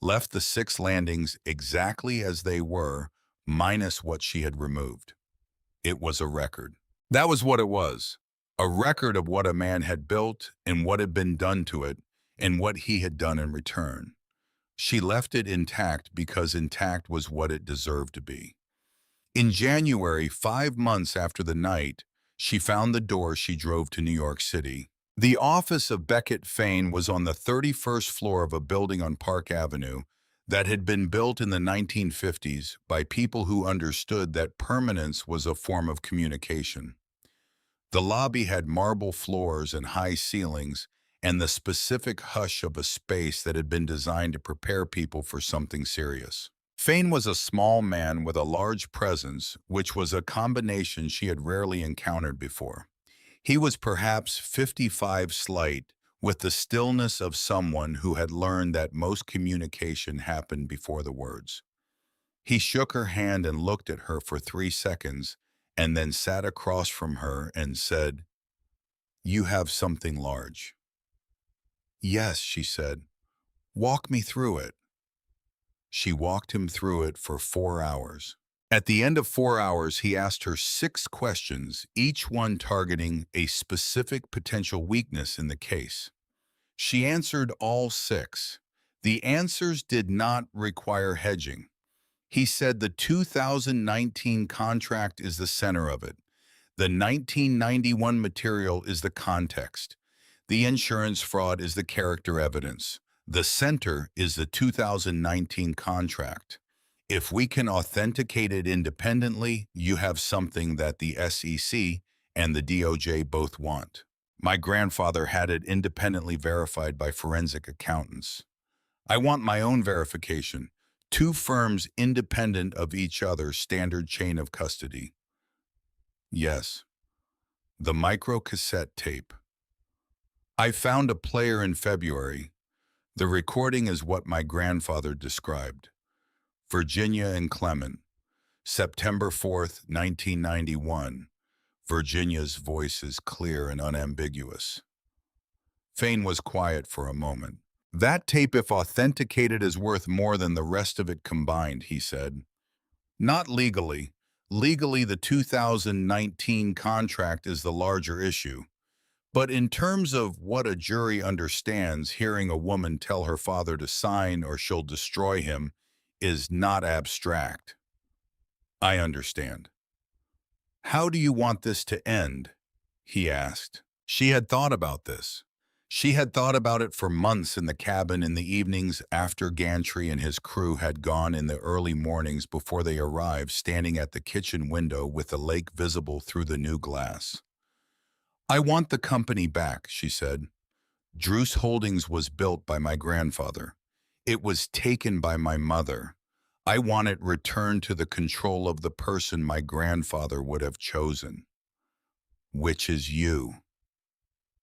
left the 6 landings exactly as they were, minus what she had removed. It was a record. That was what it was. A record of what a man had built and what had been done to it and what he had done in return. She left it intact because intact was what it deserved to be. In January, 5 months after the night, she found the door. She drove to New York City. The office of Beckett Fane was on the 31st floor of a building on Park Avenue that had been built in the 1950s by people who understood that permanence was a form of communication. The lobby had marble floors and high ceilings and the specific hush of a space that had been designed to prepare people for something serious. Fane was a small man with a large presence, which was a combination she had rarely encountered before. He was perhaps 55 slight, with the stillness of someone who had learned that most communication happened before the words. He shook her hand and looked at her for 3 seconds, and then sat across from her and said, "You have something large." "Yes," she said. "Walk me through it." She walked him through it for 4 hours. At the end of 4 hours, he asked her 6 questions, each one targeting a specific potential weakness in the case. She answered all 6. The answers did not require hedging. He said the 2019 contract is the center of it. The 1991 material is the context. The insurance fraud is the character evidence. The center is the 2019 contract. If we can authenticate it independently, you have something that the SEC and the DOJ both want. My grandfather had it independently verified by forensic accountants. I want my own verification. 2 firms independent of each other, standard chain of custody. Yes. The microcassette tape. I found a player in February. The recording is what my grandfather described. Virginia and Clement, September 4th, 1991. Virginia's voice is clear and unambiguous. Fane was quiet for a moment. That tape, if authenticated, is worth more than the rest of it combined, he said. Not legally. Legally, the 2019 contract is the larger issue. But in terms of what a jury understands, hearing a woman tell her father to sign or she'll destroy him is not abstract. I understand. How do you want this to end? He asked. She had thought about this. She had thought about it for months in the cabin in the evenings after Gantry and his crew had gone, in the early mornings before they arrived, standing at the kitchen window with the lake visible through the new glass. "I want the company back," she said. "Druce Holdings was built by my grandfather. It was taken by my mother. I want it returned to the control of the person my grandfather would have chosen, which is you,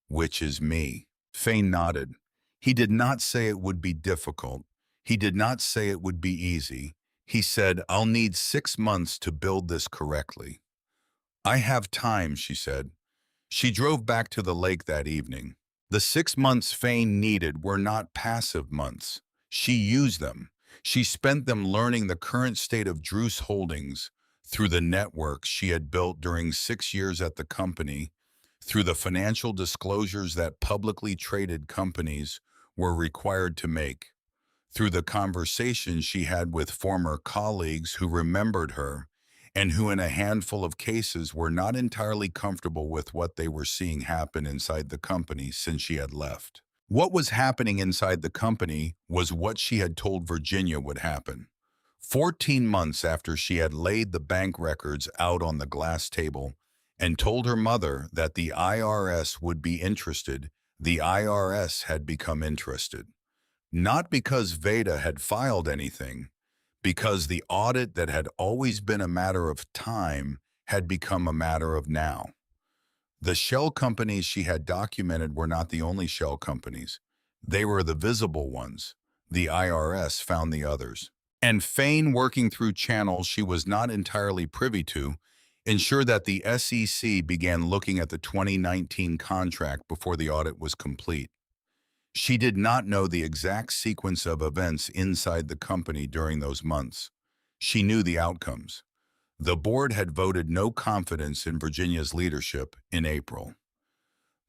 which is me." Fane nodded. He did not say it would be difficult. He did not say it would be easy. He said, "I'll need 6 months to build this correctly." "I have time," she said. She drove back to the lake that evening. The 6 months Fane needed were not passive months. She used them. She spent them learning the current state of Druce Holdings through the network she had built during 6 years at the company, through the financial disclosures that publicly traded companies were required to make, through the conversations she had with former colleagues who remembered her and who in a handful of cases were not entirely comfortable with what they were seeing happen inside the company since she had left. What was happening inside the company was what she had told Virginia would happen. 14 months after she had laid the bank records out on the glass table and told her mother that the IRS would be interested, the IRS had become interested. Not because Veda had filed anything, because the audit that had always been a matter of time had become a matter of now. The shell companies she had documented were not the only shell companies. They were the visible ones. The IRS found the others. And Fane, working through channels she was not entirely privy to, ensured that the SEC began looking at the 2019 contract before the audit was complete. She did not know the exact sequence of events inside the company during those months. She knew the outcomes. The board had voted no confidence in Virginia's leadership in April.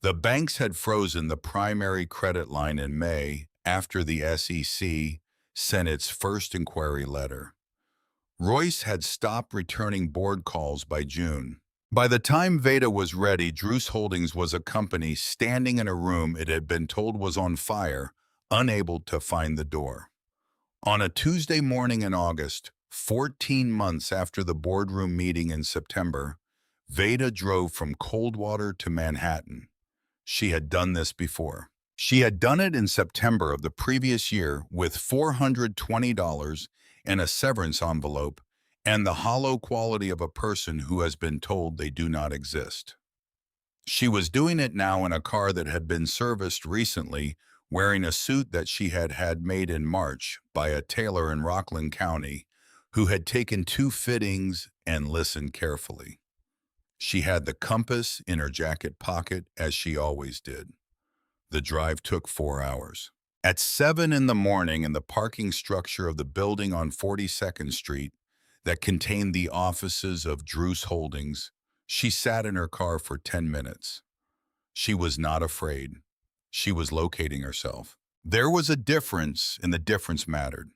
The banks had frozen the primary credit line in May after the SEC sent its first inquiry letter. Royce had stopped returning board calls by June. By the time Veda was ready, Druce Holdings was a company standing in a room it had been told was on fire, unable to find the door. On a Tuesday morning in August, 14 months after the boardroom meeting in September, Veda drove from Coldwater to Manhattan. She had done this before. She had done it in September of the previous year with $420 and a severance envelope and the hollow quality of a person who has been told they do not exist. She was doing it now in a car that had been serviced recently, wearing a suit that she had had made in March by a tailor in Rockland County who had taken 2 fittings and listened carefully. She had the compass in her jacket pocket, as she always did. The drive took 4 hours. At 7 in the morning, in the parking structure of the building on 42nd Street that contained the offices of Druce Holdings, she sat in her car for 10 minutes. She was not afraid. She was locating herself. There was a difference, and the difference mattered.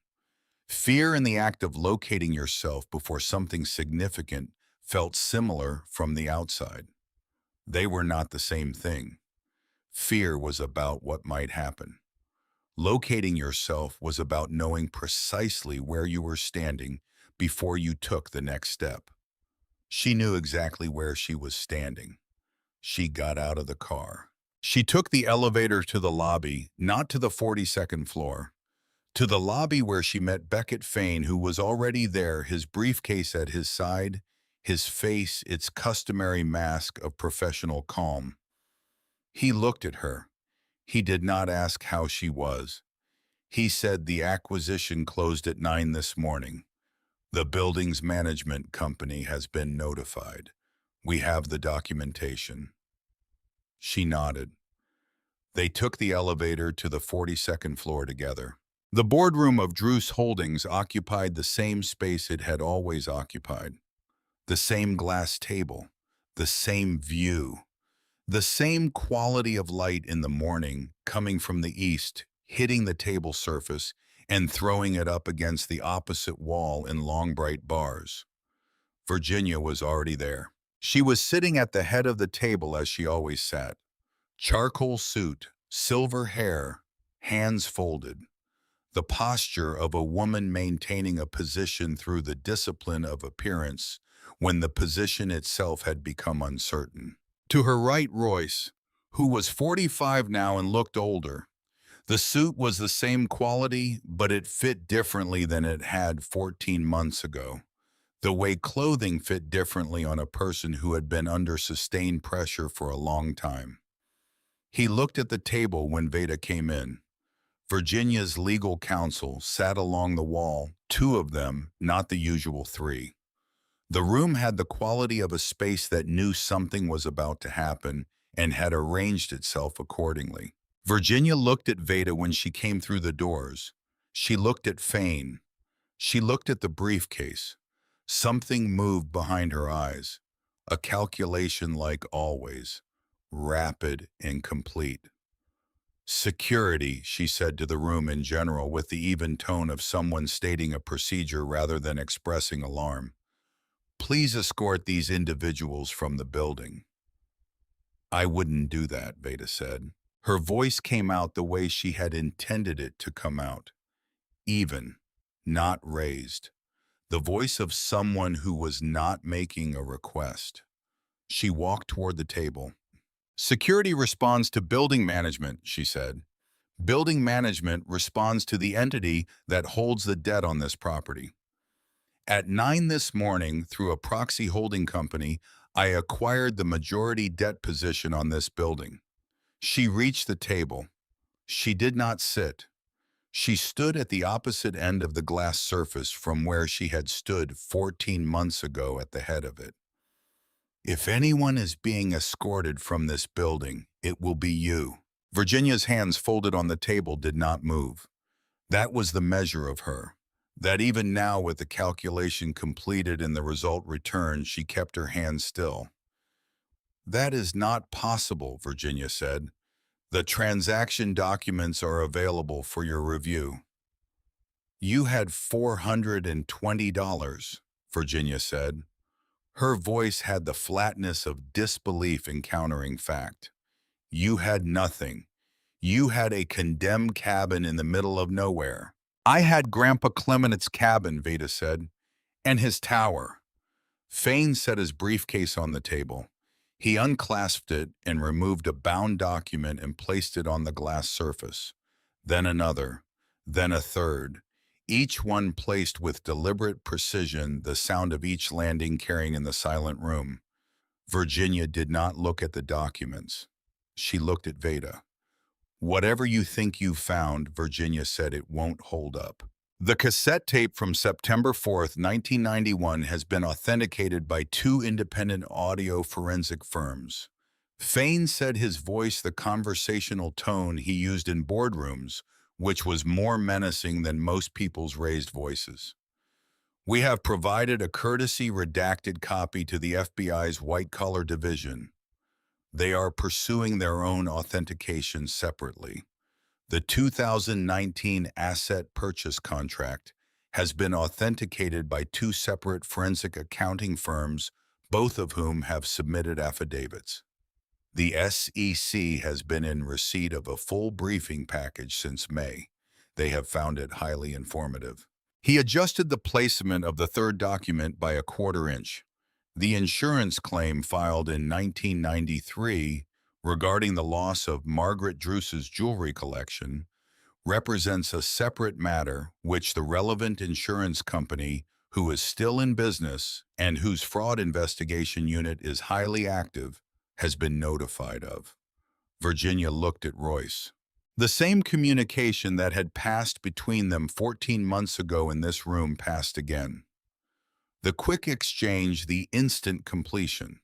Fear in the act of locating yourself before something significant felt similar from the outside. They were not the same thing. Fear was about what might happen. Locating yourself was about knowing precisely where you were standing before you took the next step. She knew exactly where she was standing. She got out of the car. She took the elevator to the lobby, not to the 42nd floor, to the lobby where she met Beckett Fane, who was already there, his briefcase at his side, his face its customary mask of professional calm. He looked at her. He did not ask how she was. He said, "The acquisition closed at 9 this morning. The building's management company has been notified. We have the documentation." She nodded. They took the elevator to the 42nd floor together. The boardroom of Druce Holdings occupied the same space it had always occupied. The same glass table, the same view, the same quality of light in the morning coming from the east, hitting the table surface and throwing it up against the opposite wall in long bright bars. Virginia was already there. She was sitting at the head of the table as she always sat. Charcoal suit, silver hair, hands folded. The posture of a woman maintaining a position through the discipline of appearance when the position itself had become uncertain. To her right, Royce, who was 45 now and looked older. The suit was the same quality, but it fit differently than it had 14 months ago. The way clothing fit differently on a person who had been under sustained pressure for a long time. He looked at the table when Veda came in. Virginia's legal counsel sat along the wall, two of them, not the usual three. The room had the quality of a space that knew something was about to happen and had arranged itself accordingly. Virginia looked at Veda when she came through the doors. She looked at Fane. She looked at the briefcase. Something moved behind her eyes. A calculation like always, rapid and complete. Security, she said to the room in general with the even tone of someone stating a procedure rather than expressing alarm. Please escort these individuals from the building. I wouldn't do that, Veda said. Her voice came out the way she had intended it to come out. Even, not raised. The voice of someone who was not making a request. She walked toward the table. Security responds to building management, she said. Building management responds to the entity that holds the debt on this property. At 9 this morning, through a proxy holding company, I acquired the majority debt position on this building. She reached the table. She did not sit. She stood at the opposite end of the glass surface from where she had stood 14 months ago at the head of it. If anyone is being escorted from this building, it will be you. Virginia's hands folded on the table did not move. That was the measure of her. That even now, with the calculation completed and the result returned, she kept her hands still. That is not possible, Virginia said. The transaction documents are available for your review. You had $420, Virginia said. Her voice had the flatness of disbelief encountering fact. You had nothing. You had a condemned cabin in the middle of nowhere. I had Grandpa Clement's cabin, Veda said, and his tower. Fane set his briefcase on the table. He unclasped it and removed a bound document and placed it on the glass surface. Then another, then a third, each one placed with deliberate precision, the sound of each landing carrying in the silent room. Virginia did not look at the documents. She looked at Veda. Whatever you think you found, Virginia said, it won't hold up. The cassette tape from September 4th, 1991 has been authenticated by two independent audio forensic firms. Fane said his voice the conversational tone he used in boardrooms, which was more menacing than most people's raised voices. We have provided a courtesy redacted copy to the FBI's white-collar division. They are pursuing their own authentication separately. The 2019 asset purchase contract has been authenticated by two separate forensic accounting firms, both of whom have submitted affidavits. The SEC has been in receipt of a full briefing package since May. They have found it highly informative. He adjusted the placement of the third document by a quarter inch. The insurance claim filed in 1993 regarding the loss of Margaret Druce's jewelry collection represents a separate matter which the relevant insurance company, who is still in business and whose fraud investigation unit is highly active, has been notified of. Virginia looked at Royce. The same communication that had passed between them 14 months ago in this room passed again. The quick exchange, the instant completion.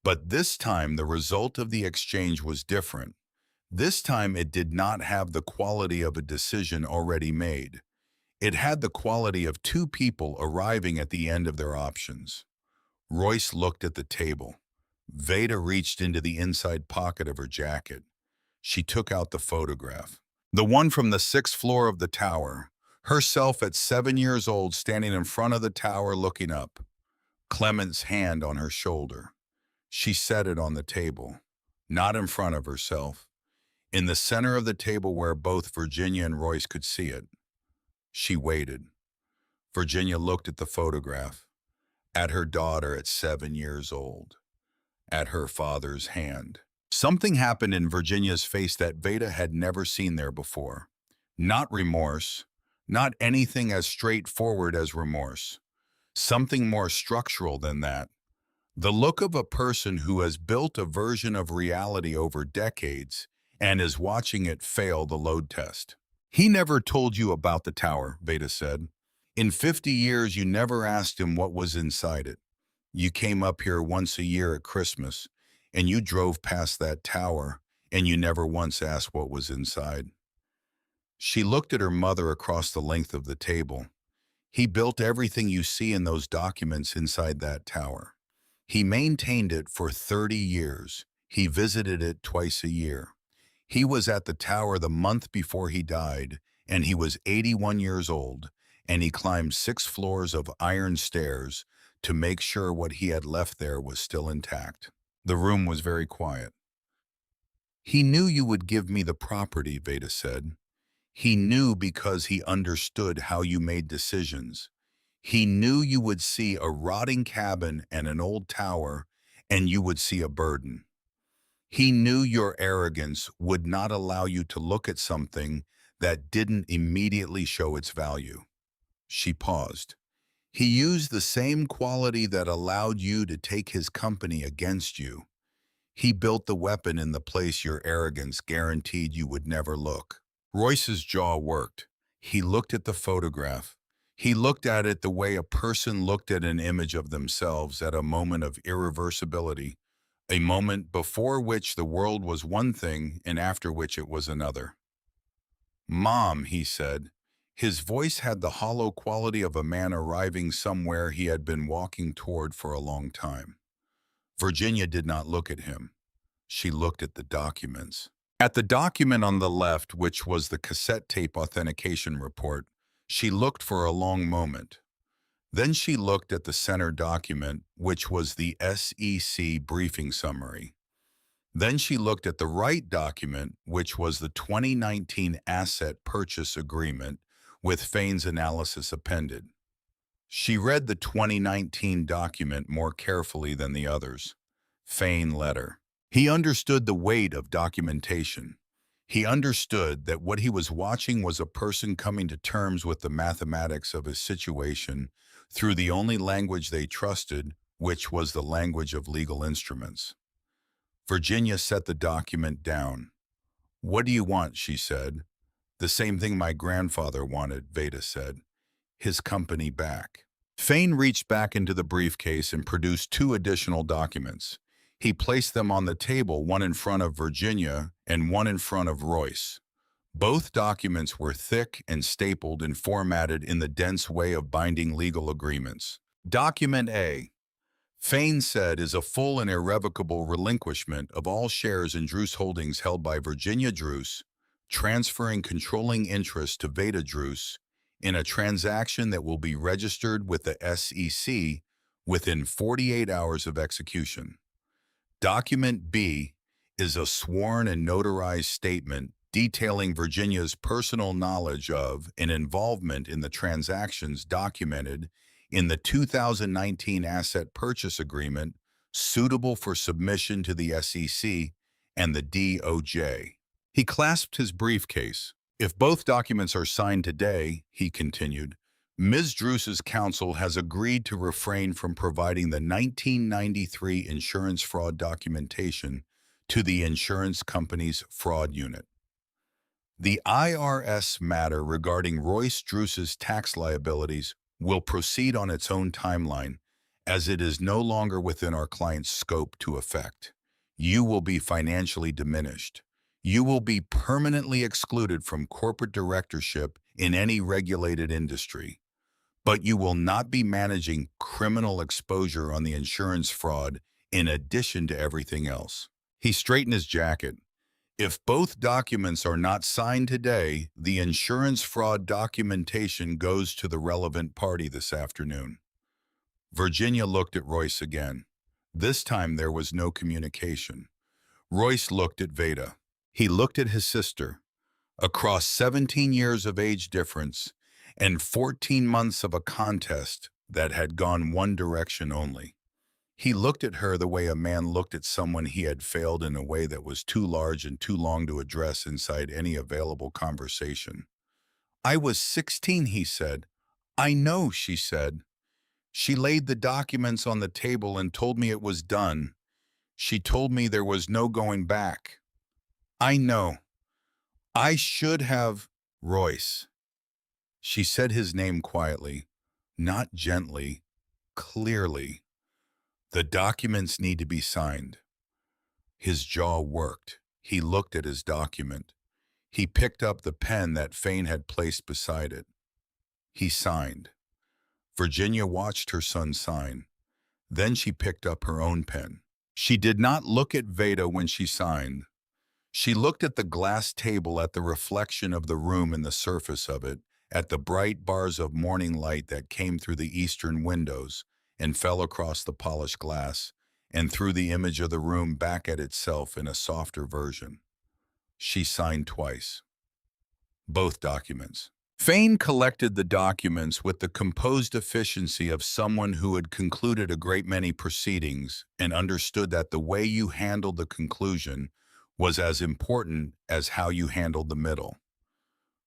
But this time the result of the exchange was different. This time it did not have the quality of a decision already made. It had the quality of two people arriving at the end of their options. Royce looked at the table. Veda reached into the inside pocket of her jacket. She took out the photograph. The one from the 6th floor of the tower. Herself at 7 years old standing in front of the tower looking up. Clement's hand on her shoulder. She set it on the table, not in front of herself, in the center of the table where both Virginia and Royce could see it. She waited. Virginia looked at the photograph, at her daughter at 7 years old. at her father's hand. Something happened in Virginia's face that Veda had never seen there before. Not remorse, not anything as straightforward as remorse. Something more structural than that. The look of a person who has built a version of reality over decades and is watching it fail the load test. He never told you about the tower, Veda said. In 50 years, you never asked him what was inside it. You came up here once a year at Christmas, and you drove past that tower, and you never once asked what was inside. She looked at her mother across the length of the table. He built everything you see in those documents inside that tower. He maintained it for 30 years. He visited it twice a year. He was at the tower the month before he died, and he was 81 years old, and he climbed 6 floors of iron stairs to make sure what he had left there was still intact. The room was very quiet. He knew you would give me the property, Veda said. He knew because he understood how you made decisions. He knew you would see a rotting cabin and an old tower, and you would see a burden. He knew your arrogance would not allow you to look at something that didn't immediately show its value. She paused. He used the same quality that allowed you to take his company against you. He built the weapon in the place your arrogance guaranteed you would never look. Royce's jaw worked. He looked at the photograph. He looked at it the way a person looked at an image of themselves at a moment of irreversibility, a moment before which the world was one thing and after which it was another. "Mom," he said. His voice had the hollow quality of a man arriving somewhere he had been walking toward for a long time. Virginia did not look at him. She looked at the documents. At the document on the left, which was the cassette tape authentication report, she looked for a long moment. Then she looked at the center document, which was the SEC briefing summary. Then she looked at the right document, which was the 2019 asset purchase agreement with Fain's analysis appended. She read the 2019 document more carefully than the others. Fain letter. He understood the weight of documentation. He understood that what he was watching was a person coming to terms with the mathematics of his situation through the only language they trusted, which was the language of legal instruments. Virginia set the document down. "What do you want?" she said. "The same thing my grandfather wanted," Veda said. "His company back." Fain reached back into the briefcase and produced 2 additional documents. He placed them on the table, one in front of Virginia and one in front of Royce. Both documents were thick and stapled and formatted in the dense way of binding legal agreements. Document A, Fain said, is a full and irrevocable relinquishment of all shares in Druce Holdings held by Virginia Druce, transferring controlling interest to Veda Druce in a transaction that will be registered with the SEC within 48 hours of execution. Document B is a sworn and notarized statement detailing Virginia's personal knowledge of and involvement in the transactions documented in the 2019 asset purchase agreement suitable for submission to the SEC and the DOJ. He clasped his briefcase. "If both documents are signed today," he continued, "Ms. Druce's counsel has agreed to refrain from providing the 1993 insurance fraud documentation to the insurance company's fraud unit. The IRS matter regarding Royce Druce's tax liabilities will proceed on its own timeline, as it is no longer within our client's scope to effect. You will be financially diminished. You will be permanently excluded from corporate directorship in any regulated industry. But you will not be managing criminal exposure on the insurance fraud in addition to everything else." He straightened his jacket. "If both documents are not signed today, the insurance fraud documentation goes to the relevant party this afternoon." Virginia looked at Royce again. This time there was no communication. Royce looked at Veda. He looked at his sister. Across 17 years of age difference and 14 months of a contest that had gone one direction only, He looked at her the way a man looked at someone he had failed in a way that was too large and too long to address inside any available conversation. I was 16, he said. I know, she said. She laid the documents on the table and told me it was done. She told me there was no going back. I know. I should have, Royce. She said his name quietly, not gently, clearly. The documents need to be signed. His jaw worked. He looked at his document. He picked up the pen that Fane had placed beside it. He signed. Virginia watched her son sign. Then she picked up her own pen. She did not look at Veda when she signed. She looked at the glass table, at the reflection of the room and the surface of it, at the bright bars of morning light that came through the eastern windows and fell across the polished glass, and threw the image of the room back at itself in a softer version. She signed twice. Both documents. Fane collected the documents with the composed efficiency of someone who had concluded a great many proceedings and understood that the way you handled the conclusion was as important as how you handled the middle.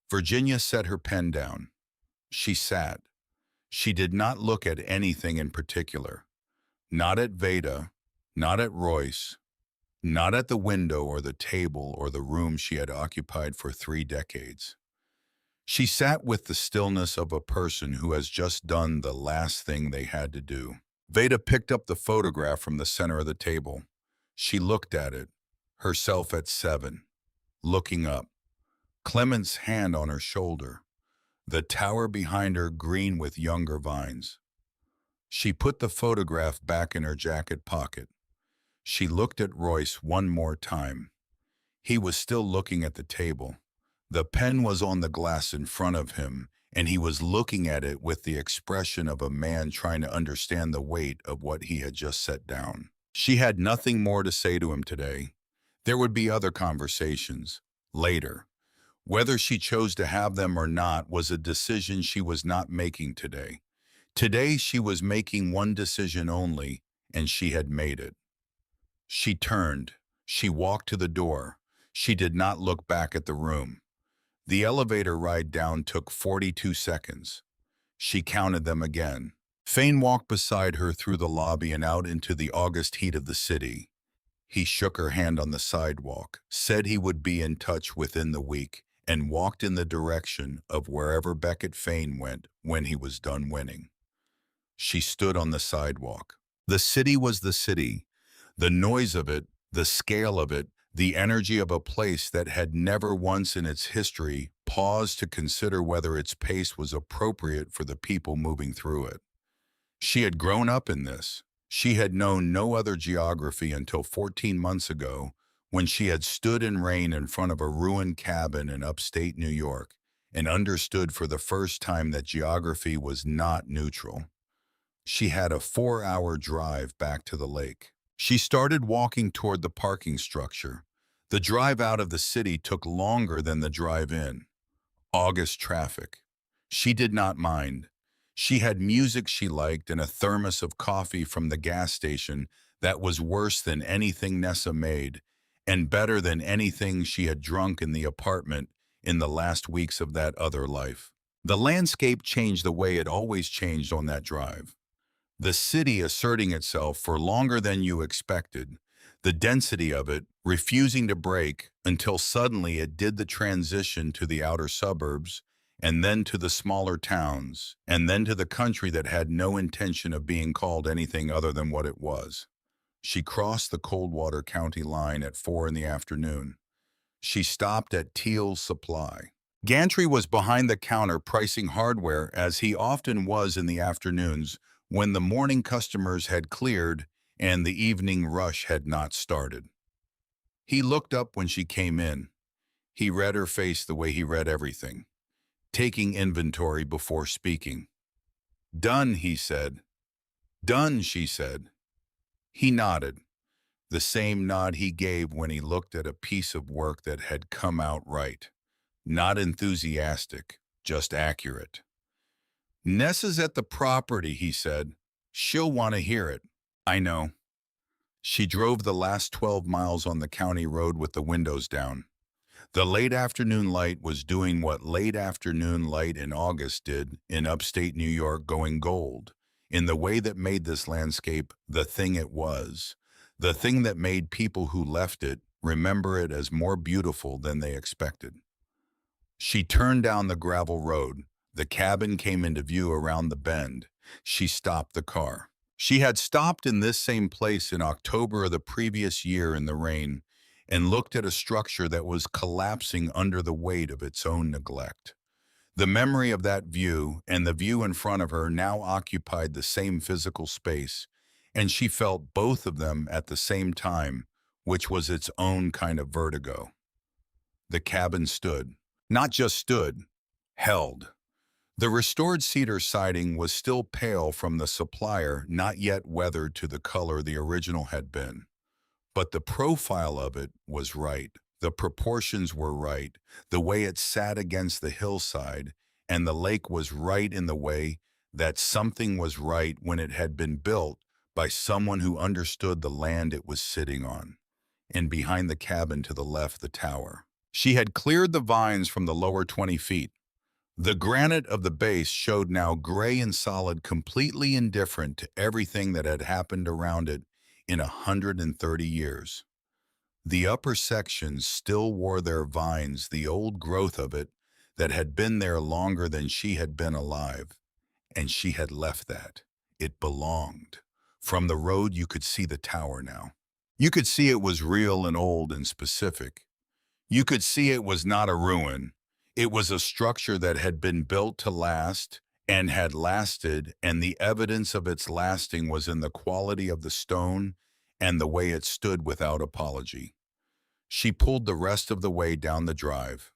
Virginia set her pen down. She sat. She did not look at anything in particular. Not at Veda, not at Royce, not at the window or the table or the room she had occupied for 3 decades. She sat with the stillness of a person who has just done the last thing they had to do. Veda picked up the photograph from the center of the table. She looked at it, herself at 7, looking up, Clement's hand on her shoulder, the tower behind her green with younger vines. She put the photograph back in her jacket pocket. She looked at Royce one more time. He was still looking at the table. The pen was on the glass in front of him, and he was looking at it with the expression of a man trying to understand the weight of what he had just set down. She had nothing more to say to him today. There would be other conversations, later. Whether she chose to have them or not was a decision she was not making today. Today she was making one decision only, and she had made it. She turned. She walked to the door. She did not look back at the room. The elevator ride down took 42 seconds. She counted them again. Fane walked beside her through the lobby and out into the August heat of the city. He shook her hand on the sidewalk, said he would be in touch within the week, and walked in the direction of wherever Beckett Fane went when he was done winning. She stood on the sidewalk. The city was the city. The noise of it, the scale of it, the energy of a place that had never once in its history paused to consider whether its pace was appropriate for the people moving through it. She had grown up in this. She had known no other geography until 14 months ago, when she had stood in rain in front of a ruined cabin in upstate New York and understood for the first time that geography was not neutral. She had a 4-hour drive back to the lake. She started walking toward the parking structure. The drive out of the city took longer than the drive in. August traffic. She did not mind. She had music she liked and a thermos of coffee from the gas station that was worse than anything Nessa made and better than anything she had drunk in the apartment in the last weeks of that other life. The landscape changed the way it always changed on that drive. The city asserting itself for longer than you expected, the density of it refusing to break until suddenly it did the transition to the outer suburbs, and then to the smaller towns, and then to the country that had no intention of being called anything other than what it was. She crossed the Coldwater County line at 4 in the afternoon. She stopped at Teal's Supply. Gantry was behind the counter pricing hardware, as he often was in the afternoons when the morning customers had cleared and the evening rush had not started. He looked up when she came in. He read her face the way he read everything, taking inventory before speaking. "Done," he said. "Done," she said. He nodded, the same nod he gave when he looked at a piece of work that had come out right. Not enthusiastic, just accurate. "Nessa's at the property," he said. "She'll want to hear it." I know. She drove the last 12 miles on the county road with the windows down. The late afternoon light was doing what late afternoon light in August did in upstate New York, going gold, in the way that made this landscape the thing it was, the thing that made people who left it remember it as more beautiful than they expected. She turned down the gravel road. The cabin came into view around the bend. She stopped the car. She had stopped in this same place in October of the previous year in the rain and looked at a structure that was collapsing under the weight of its own neglect. The memory of that view and the view in front of her now occupied the same physical space, and she felt both of them at the same time, which was its own kind of vertigo. The cabin stood. Not just stood, held. The restored cedar siding was still pale from the supplier, not yet weathered to the color the original had been. But the profile of it was right. The proportions were right. The way it sat against the hillside, and the lake was right in the way that something was right when it had been built by someone who understood the land it was sitting on. And behind the cabin to the left, the tower. She had cleared the vines from the lower 20 feet. The granite of the base showed now gray and solid, completely indifferent to everything that had happened around it in 130 years. The upper sections still wore their vines, the old growth of it that had been there longer than she had been alive, and she had left that. It belonged. From the road you could see the tower now. You could see it was real and old and specific. You could see it was not a ruin. It was a structure that had been built to last and had lasted, and the evidence of its lasting was in the quality of the stone and the way it stood without apology. She pulled the rest of the way down the drive.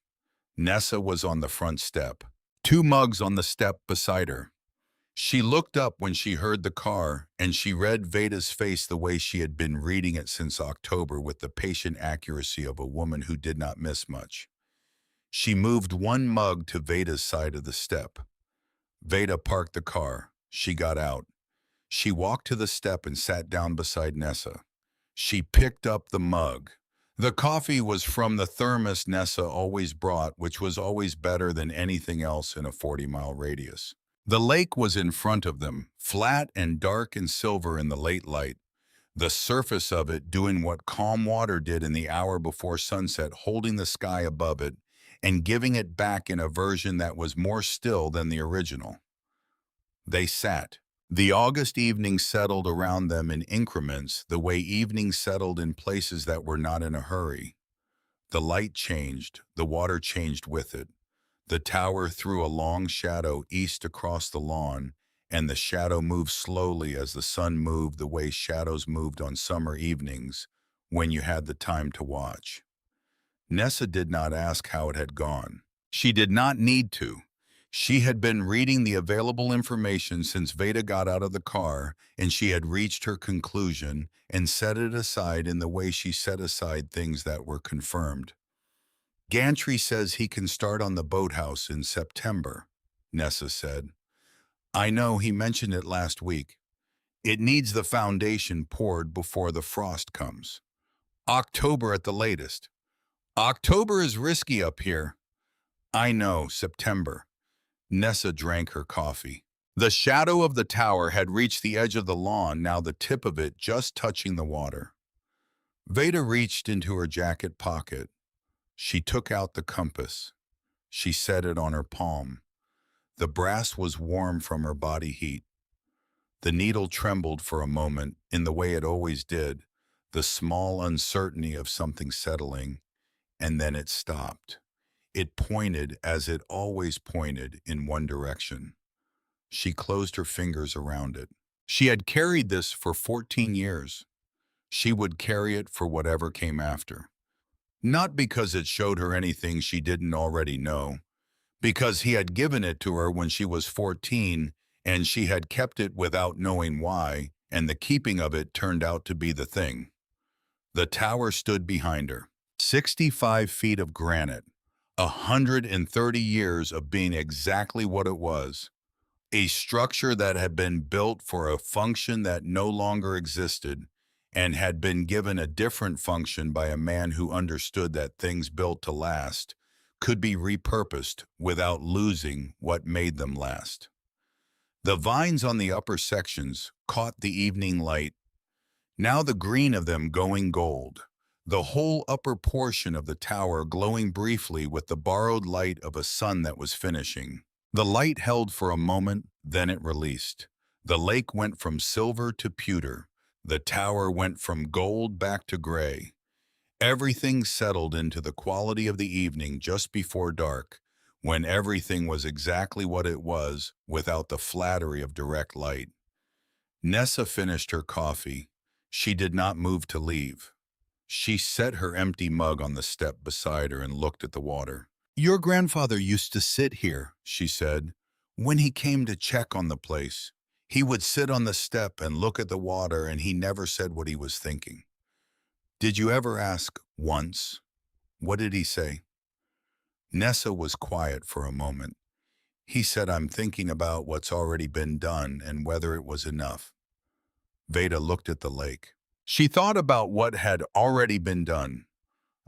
Nessa was on the front step, two mugs on the step beside her. She looked up when she heard the car, and she read Veda's face the way she had been reading it since October, with the patient accuracy of a woman who did not miss much. She moved one mug to Veda's side of the step. Veda parked the car. She got out. She walked to the step and sat down beside Nessa. She picked up the mug. The coffee was from the thermos Nessa always brought, which was always better than anything else in a 40-mile radius. The lake was in front of them, flat and dark and silver in the late light, the surface of it doing what calm water did in the hour before sunset, holding the sky above it and giving it back in a version that was more still than the original. They sat. The August evening settled around them in increments, the way evenings settled in places that were not in a hurry. The light changed, the water changed with it. The tower threw a long shadow east across the lawn, and the shadow moved slowly as the sun moved, the way shadows moved on summer evenings when you had the time to watch. Nessa did not ask how it had gone. She did not need to. She had been reading the available information since Veda got out of the car, and she had reached her conclusion and set it aside in the way she set aside things that were confirmed. Gantry says he can start on the boathouse in September, Nessa said. I know, he mentioned it last week. It needs the foundation poured before the frost comes. October at the latest. October is risky up here. I know, September. Nessa drank her coffee. The shadow of the tower had reached the edge of the lawn, now the tip of it just touching the water. Veda reached into her jacket pocket. She took out the compass. She set it on her palm. The brass was warm from her body heat. The needle trembled for a moment in the way it always did, the small uncertainty of something settling, and then it stopped. It pointed as it always pointed in one direction. She closed her fingers around it. She had carried this for 14 years. She would carry it for whatever came after. Not because it showed her anything she didn't already know, because he had given it to her when she was 14, and she had kept it without knowing why, and the keeping of it turned out to be the thing. The tower stood behind her. 65 feet of granite. 130 years of being exactly what it was. a structure that had been built for a function that no longer existed and had been given a different function by a man who understood that things built to last could be repurposed without losing what made them last. The vines on the upper sections caught the evening light, now the green of them going gold, the whole upper portion of the tower glowing briefly with the borrowed light of a sun that was finishing. The light held for a moment, then it released. The lake went from silver to pewter. The tower went from gold back to gray. Everything settled into the quality of the evening just before dark, when everything was exactly what it was without the flattery of direct light. Nessa finished her coffee. She did not move to leave. She set her empty mug on the step beside her and looked at the water. "Your grandfather used to sit here," she said. "When he came to check on the place, he would sit on the step and look at the water, and he never said what he was thinking." "Did you ever ask once? What did he say?" Nessa was quiet for a moment. "He said, 'I'm thinking about what's already been done and whether it was enough.'" Veda looked at the lake. She thought about what had already been done,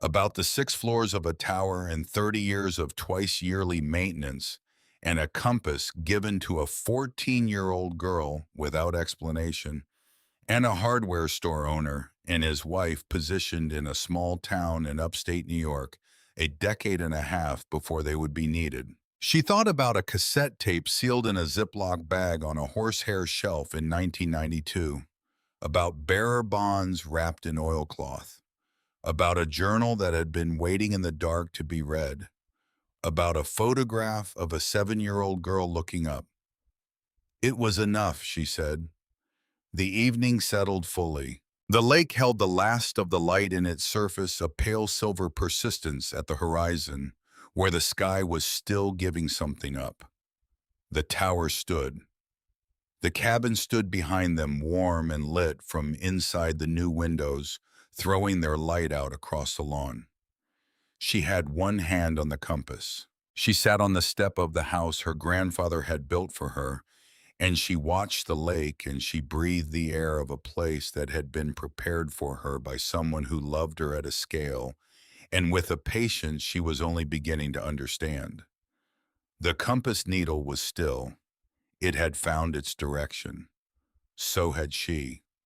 about the 6 floors of a tower and 30 years of twice-yearly maintenance, and a compass given to a 14-year-old girl without explanation, and a hardware store owner and his wife positioned in a small town in upstate New York a decade and a half before they would be needed. She thought about a cassette tape sealed in a Ziploc bag on a horsehair shelf in 1992, about bearer bonds wrapped in oilcloth, about a journal that had been waiting in the dark to be read, about a photograph of a 7-year-old girl looking up. It was enough, she said. The evening settled fully. The lake held the last of the light in its surface, a pale silver persistence at the horizon, where the sky was still giving something up. The tower stood. The cabin stood behind them, warm and lit from inside the new windows, throwing their light out across the lawn. She had one hand on the compass. She sat on the step of the house her grandfather had built for her, and she watched the lake and she breathed the air of a place that had been prepared for her by someone who loved her at a scale, and with a patience she was only beginning to understand. The compass needle was still. It had found its direction. So had she.